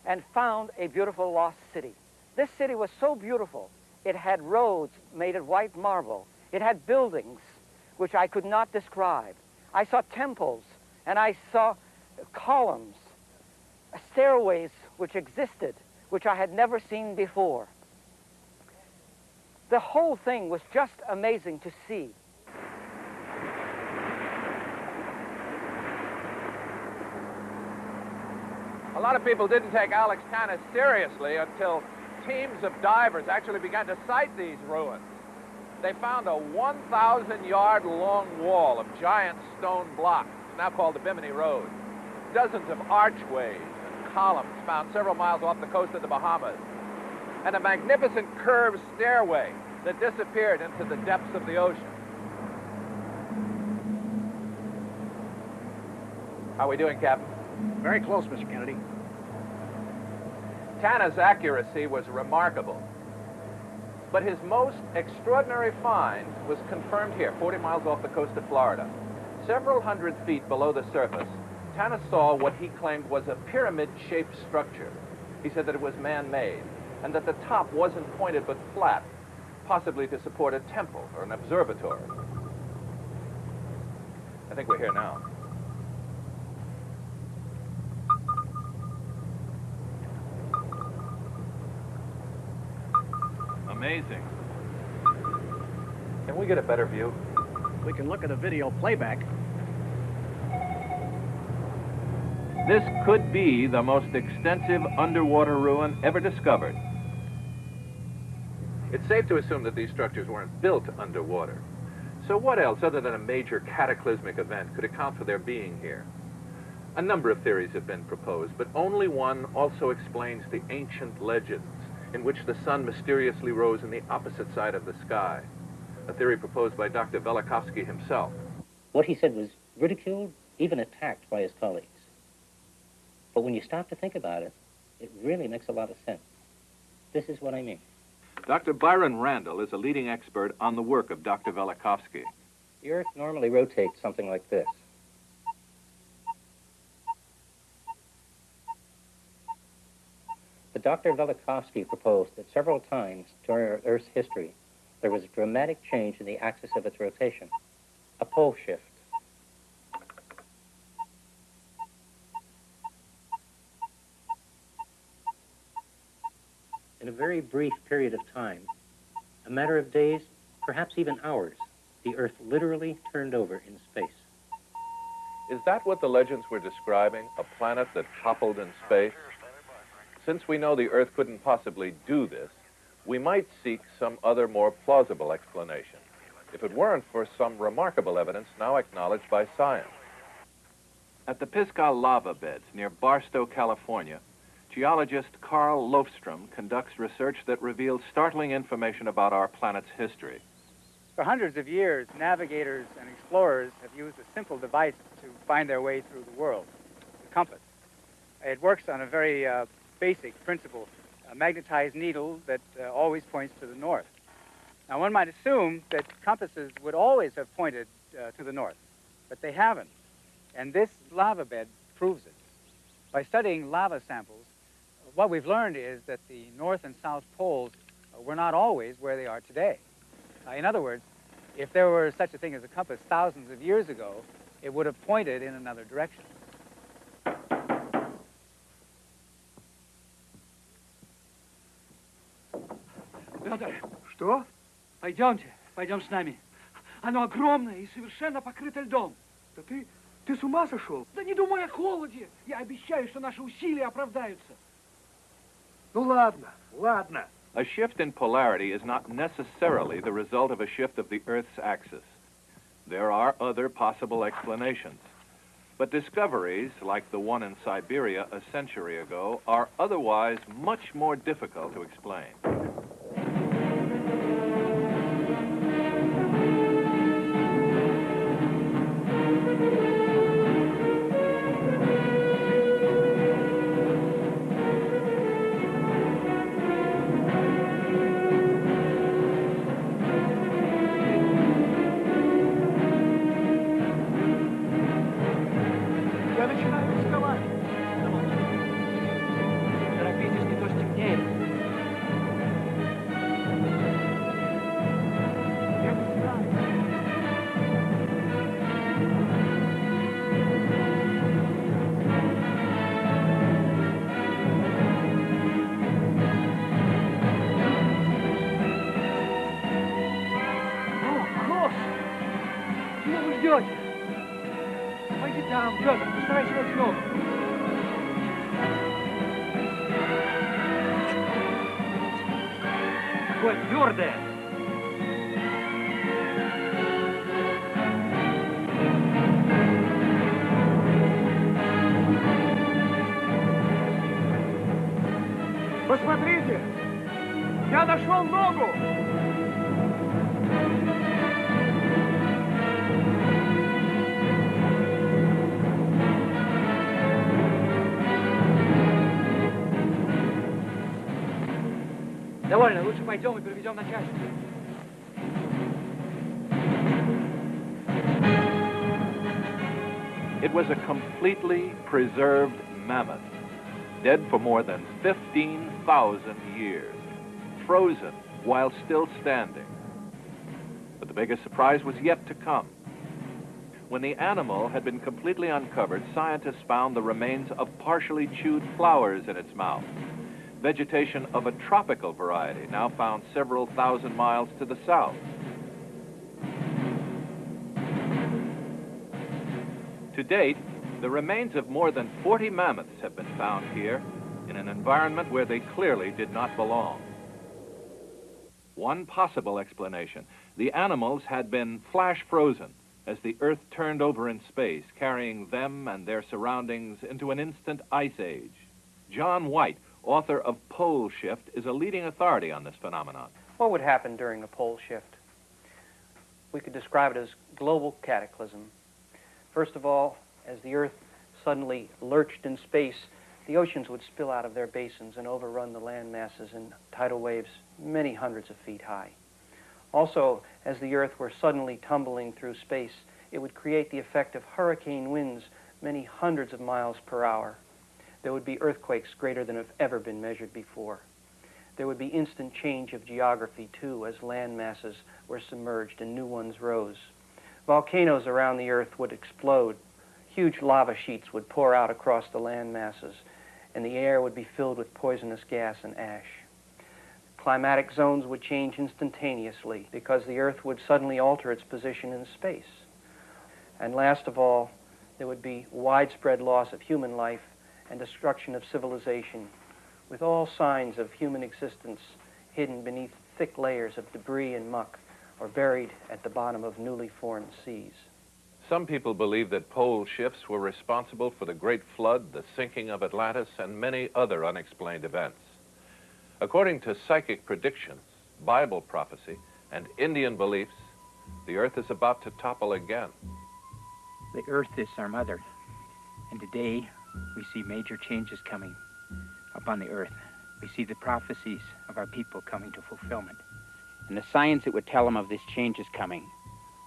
and found a beautiful lost city. This city was so beautiful. It had roads made of white marble. It had buildings which I could not describe. I saw temples, and I saw columns, stairways which existed, which I had never seen before. The whole thing was just amazing to see. A lot of people didn't take Alex Tanis seriously until teams of divers actually began to sight these ruins. They found a 1,000-yard long wall of giant stone blocks, now called the Bimini Road. Dozens of archways and columns found several miles off the coast of the Bahamas. And a magnificent curved stairway that disappeared into the depths of the ocean. How are we doing, Captain? Very close, Mr. Kennedy. Tanis' accuracy was remarkable. But his most extraordinary find was confirmed here, 40 miles off the coast of Florida. Several hundred feet below the surface, Tanis saw what he claimed was a pyramid-shaped structure. He said that it was man-made, and that the top wasn't pointed but flat, possibly to support a temple or an observatory. I think we're here now. Amazing. Can we get a better view? We can look at a video playback. This could be the most extensive underwater ruin ever discovered. It's safe to assume that these structures weren't built underwater. So what else, other than a major cataclysmic event, could account for their being here? A number of theories have been proposed, but only one also explains the ancient legends in which the sun mysteriously rose in the opposite side of the sky, a theory proposed by Dr. Velikovsky himself. What he said was ridiculed, even attacked by his colleagues. But when you stop to think about it, it really makes a lot of sense. This is what I mean. Dr. Byron Randall is a leading expert on the work of Dr. Velikovsky. The Earth normally rotates something like this. But Dr. Velikovsky proposed that several times during Earth's history, there was a dramatic change in the axis of its rotation, a pole shift. In a very brief period of time, a matter of days, perhaps even hours, the Earth literally turned over in space. Is that what the legends were describing? A planet that toppled in space? Since we know the Earth couldn't possibly do this, we might seek some other more plausible explanation, if it weren't for some remarkable evidence now acknowledged by science. At the Pisgah lava beds near Barstow, California, geologist Carl Lofstrom conducts research that reveals startling information about our planet's history. For hundreds of years, navigators and explorers have used a simple device to find their way through the world, the compass. It works on a very basic principle, a magnetized needle that always points to the north. Now, one might assume that compasses would always have pointed to the north, but they haven't. And this lava bed proves it. By studying lava samples, what we've learned is that the north and south poles were not always where they are today. In other words, if there were such a thing as a compass thousands of years ago, it would have pointed in another direction. Петр, что? Пойдемте, пойдем с нами. Оно огромное и совершенно покрыто льдом. Да ты с ума сошел? Да не думай о холоде. Я обещаю, что наши усилия оправдаются. Ну ладно, ладно. A shift in polarity is not necessarily the result of a shift of the Earth's axis. There are other possible explanations. But discoveries, like the one in Siberia a century ago, are otherwise much more difficult to explain. Пойдете. Пойди там, Петр, постарайся вот снова. Такое твердое. Посмотрите, я нашел ногу. Довольно, лучше пойдем и переведем начальство. It was a completely preserved mammoth, dead for more than 15,000 years, frozen while still standing. But the biggest surprise was yet to come. When the animal had been completely uncovered, scientists found the remains of partially chewed flowers in its mouth, vegetation of a tropical variety, now found several thousand miles to the south. To date, the remains of more than 40 mammoths have been found here in an environment where they clearly did not belong. One possible explanation: the animals had been flash frozen as the Earth turned over in space, carrying them and their surroundings into an instant ice age. John White, author of Pole Shift, is a leading authority on this phenomenon. What would happen during a pole shift? We could describe it as global cataclysm. First of all, as the Earth suddenly lurched in space, the oceans would spill out of their basins and overrun the land masses in tidal waves many hundreds of feet high. Also, as the Earth were suddenly tumbling through space, it would create the effect of hurricane winds many hundreds of miles per hour. There would be earthquakes greater than have ever been measured before. There would be instant change of geography, too, as land masses were submerged and new ones rose. Volcanoes around the Earth would explode. Huge lava sheets would pour out across the land masses, and the air would be filled with poisonous gas and ash. Climatic zones would change instantaneously because the Earth would suddenly alter its position in space. And last of all, there would be widespread loss of human life and destruction of civilization, with all signs of human existence hidden beneath thick layers of debris and muck, or buried at the bottom of newly formed seas. Some people believe that pole shifts were responsible for the Great Flood, the sinking of Atlantis, and many other unexplained events. According to psychic predictions, Bible prophecy, and Indian beliefs, the Earth is about to topple again. The Earth is our mother, and today we see major changes coming upon the Earth. We see the prophecies of our people coming to fulfillment. And the signs that would tell them of this change is coming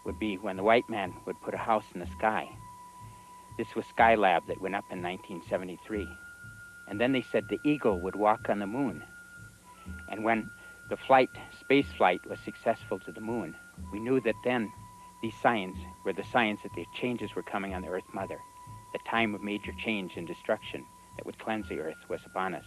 would be when the white man would put a house in the sky. This was Skylab that went up in 1973. And then they said the eagle would walk on the moon. And when the space flight was successful to the moon, we knew that then these signs were the signs that the changes were coming on the Earth Mother. The time of major change and destruction that would cleanse the Earth was upon us.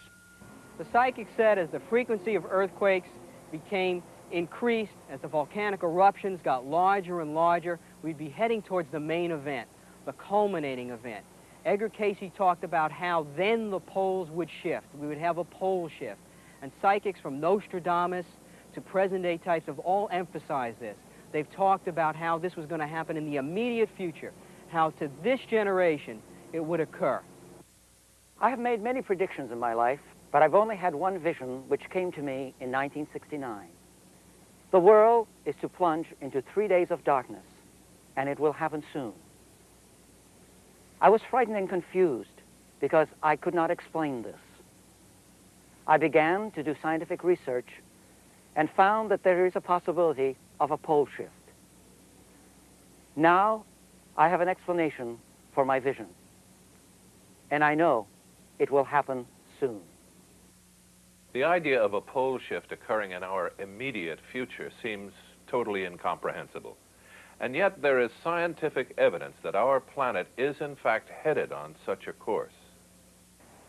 The psychic said as the frequency of earthquakes became increased, as the volcanic eruptions got larger and larger, we'd be heading towards the main event, the culminating event. Edgar Cayce talked about how then the poles would shift. We would have a pole shift. And psychics from Nostradamus to present-day types have all emphasized this. They've talked about how this was going to happen in the immediate future, how to this generation it would occur. I have made many predictions in my life, but I've only had one vision which came to me in 1969. The world is to plunge into 3 days of darkness, and it will happen soon. I was frightened and confused because I could not explain this. I began to do scientific research and found that there is a possibility of a pole shift. Now, I have an explanation for my vision, and I know it will happen soon. The idea of a pole shift occurring in our immediate future seems totally incomprehensible. And yet there is scientific evidence that our planet is in fact headed on such a course.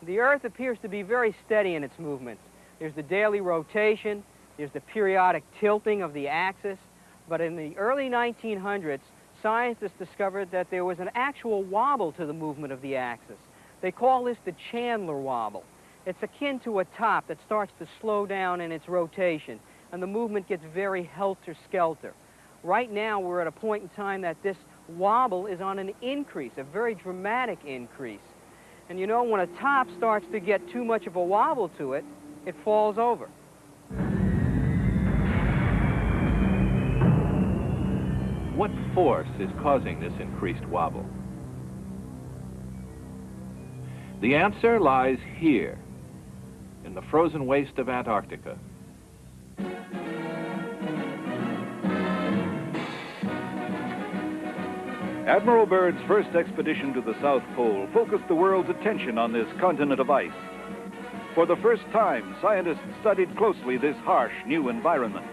The Earth appears to be very steady in its movements. There's the daily rotation, there's the periodic tilting of the axis, but in the early 1900s, scientists discovered that there was an actual wobble to the movement of the axis. They call this the Chandler wobble. It's akin to a top that starts to slow down in its rotation, and the movement gets very helter-skelter. Right now, we're at a point in time that this wobble is on an increase, a very dramatic increase. And you know, when a top starts to get too much of a wobble to it, it falls over. What force is causing this increased wobble? The answer lies here, in the frozen waste of Antarctica. Admiral Byrd's first expedition to the South Pole focused the world's attention on this continent of ice. For the first time, scientists studied closely this harsh new environment.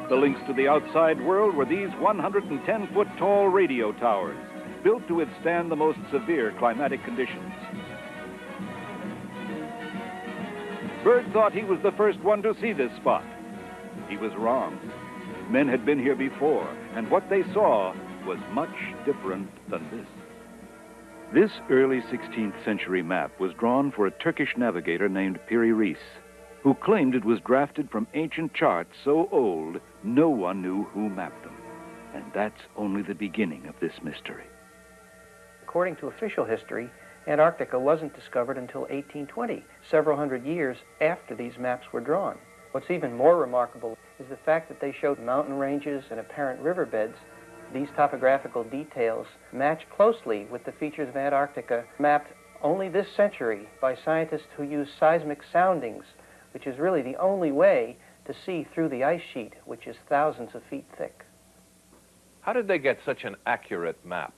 The links to the outside world were these 110-foot-tall radio towers, built to withstand the most severe climatic conditions. Byrd thought he was the first one to see this spot. He was wrong. Men had been here before, and what they saw was much different than this. This early 16th century map was drawn for a Turkish navigator named Piri Reis, who claimed it was drafted from ancient charts so old no one knew who mapped them. And that's only the beginning of this mystery. According to official history, Antarctica wasn't discovered until 1820, several hundred years after these maps were drawn. What's even more remarkable is the fact that they showed mountain ranges and apparent riverbeds. These topographical details match closely with the features of Antarctica mapped only this century by scientists who use seismic soundings, which is really the only way to see through the ice sheet, which is thousands of feet thick. How did they get such an accurate map?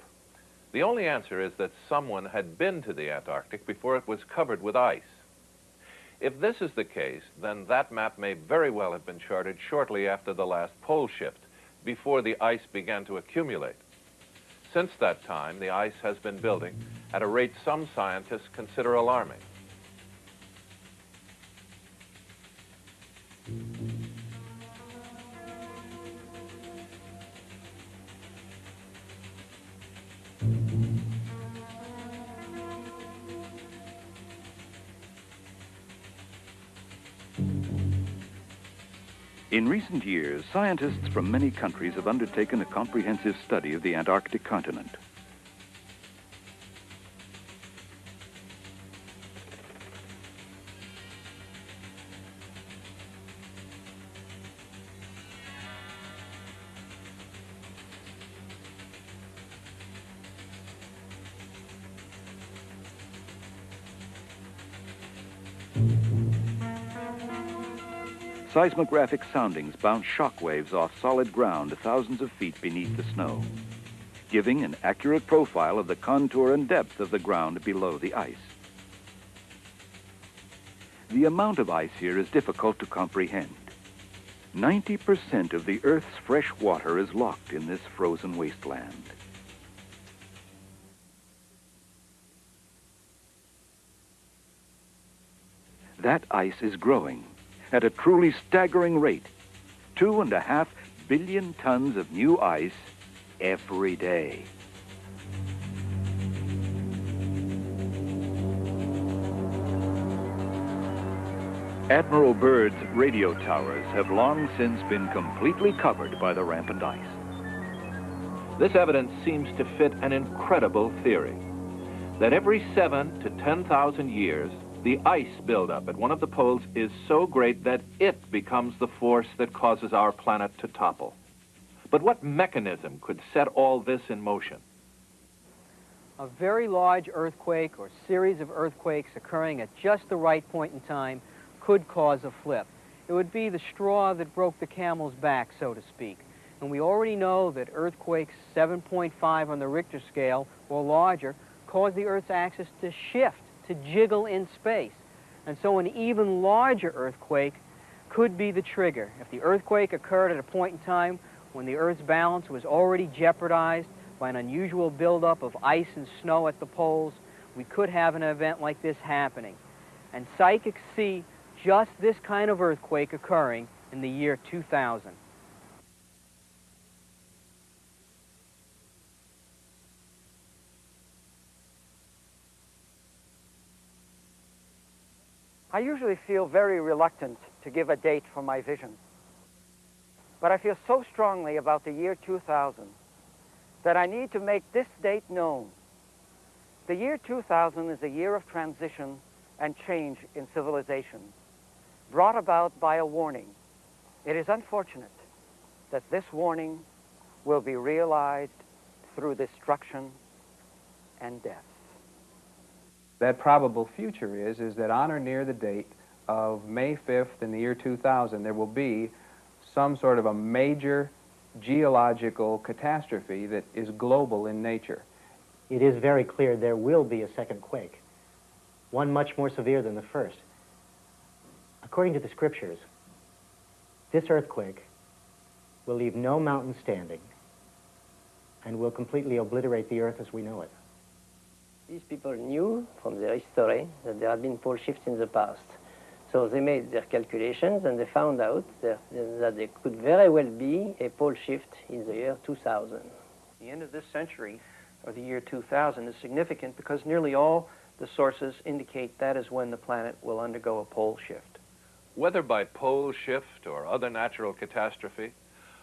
The only answer is that someone had been to the Antarctic before it was covered with ice. If this is the case, then that map may very well have been charted shortly after the last pole shift, before the ice began to accumulate. Since that time, the ice has been building at a rate some scientists consider alarming. In recent years, scientists from many countries have undertaken a comprehensive study of the Antarctic continent. Seismographic soundings bounce shock waves off solid ground thousands of feet beneath the snow, giving an accurate profile of the contour and depth of the ground below the ice. The amount of ice here is difficult to comprehend. 90% of the Earth's fresh water is locked in this frozen wasteland. That ice is growing at a truly staggering rate. 2.5 billion tons of new ice every day. Admiral Byrd's radio towers have long since been completely covered by the rampant ice. This evidence seems to fit an incredible theory, that every 7,000 to 10,000 years, the ice buildup at one of the poles is so great that it becomes the force that causes our planet to topple. But what mechanism could set all this in motion? A very large earthquake or series of earthquakes occurring at just the right point in time could cause a flip. It would be the straw that broke the camel's back, so to speak. And we already know that earthquakes 7.5 on the Richter scale or larger cause the Earth's axis to shift, to jiggle in space. And so an even larger earthquake could be the trigger. If the earthquake occurred at a point in time when the Earth's balance was already jeopardized by an unusual buildup of ice and snow at the poles, we could have an event like this happening. And psychics see just this kind of earthquake occurring in the year 2000. I usually feel very reluctant to give a date for my vision. But I feel so strongly about the year 2000 that I need to make this date known. The year 2000 is a year of transition and change in civilization, brought about by a warning. It is unfortunate that this warning will be realized through destruction and death. That probable future is that on or near the date of May 5th in the year 2000, there will be some sort of a major geological catastrophe that is global in nature. It is very clear there will be a second quake, one much more severe than the first. According to the scriptures, this earthquake will leave no mountain standing and will completely obliterate the earth as we know it. These people knew from their history that there had been pole shifts in the past. So they made their calculations and they found out that there could very well be a pole shift in the year 2000. The end of this century, or the year 2000, is significant because nearly all the sources indicate that is when the planet will undergo a pole shift. Whether by pole shift or other natural catastrophe,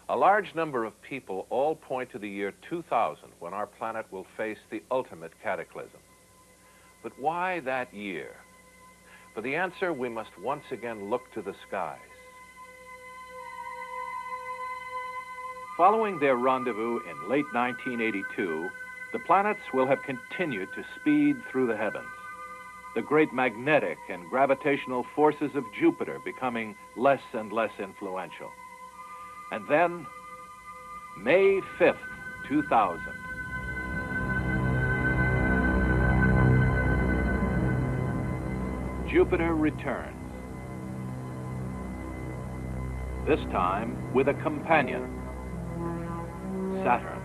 a large number of people all point to the year 2000 when our planet will face the ultimate cataclysm. But why that year? For the answer, we must once again look to the skies. Following their rendezvous in late 1982, the planets will have continued to speed through the heavens, the great magnetic and gravitational forces of Jupiter becoming less and less influential. And then, May 5th, 2000. Jupiter returns. This time with a companion, Saturn.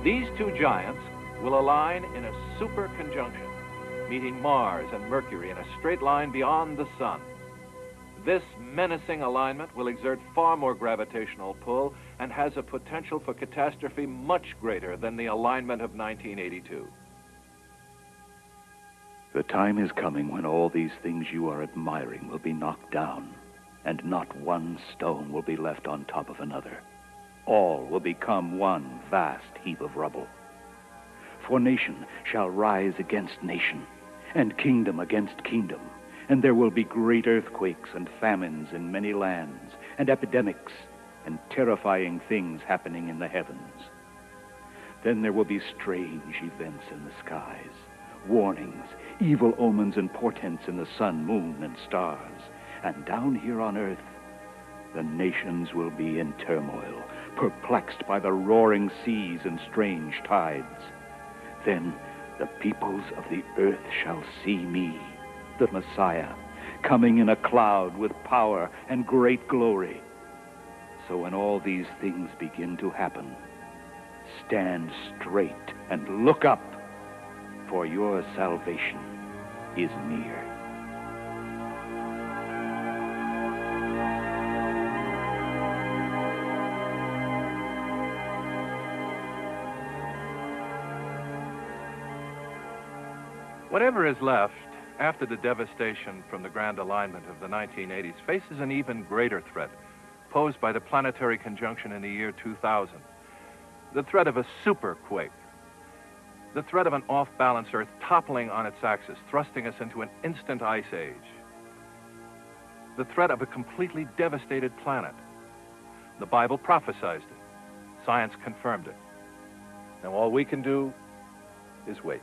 These two giants will align in a super conjunction, meeting Mars and Mercury in a straight line beyond the Sun. This menacing alignment will exert far more gravitational pull and has a potential for catastrophe much greater than the alignment of 1982. The time is coming when all these things you are admiring will be knocked down, and not one stone will be left on top of another. All will become one vast heap of rubble. For nation shall rise against nation, and kingdom against kingdom, and there will be great earthquakes and famines in many lands, and epidemics, and terrifying things happening in the heavens. Then there will be strange events in the skies, warnings, evil omens and portents in the sun, moon, and stars. And down here on earth, the nations will be in turmoil, perplexed by the roaring seas and strange tides. Then the peoples of the earth shall see me, the Messiah, coming in a cloud with power and great glory. So when all these things begin to happen, stand straight and look up, for your salvation is near. Whatever is left after the devastation from the grand alignment of the 1980s faces an even greater threat posed by the planetary conjunction in the year 2000. The threat of a super quake. The threat of an off-balance Earth toppling on its axis, thrusting us into an instant ice age. The threat of a completely devastated planet. The Bible prophesied it. Science confirmed it. Now all we can do is wait.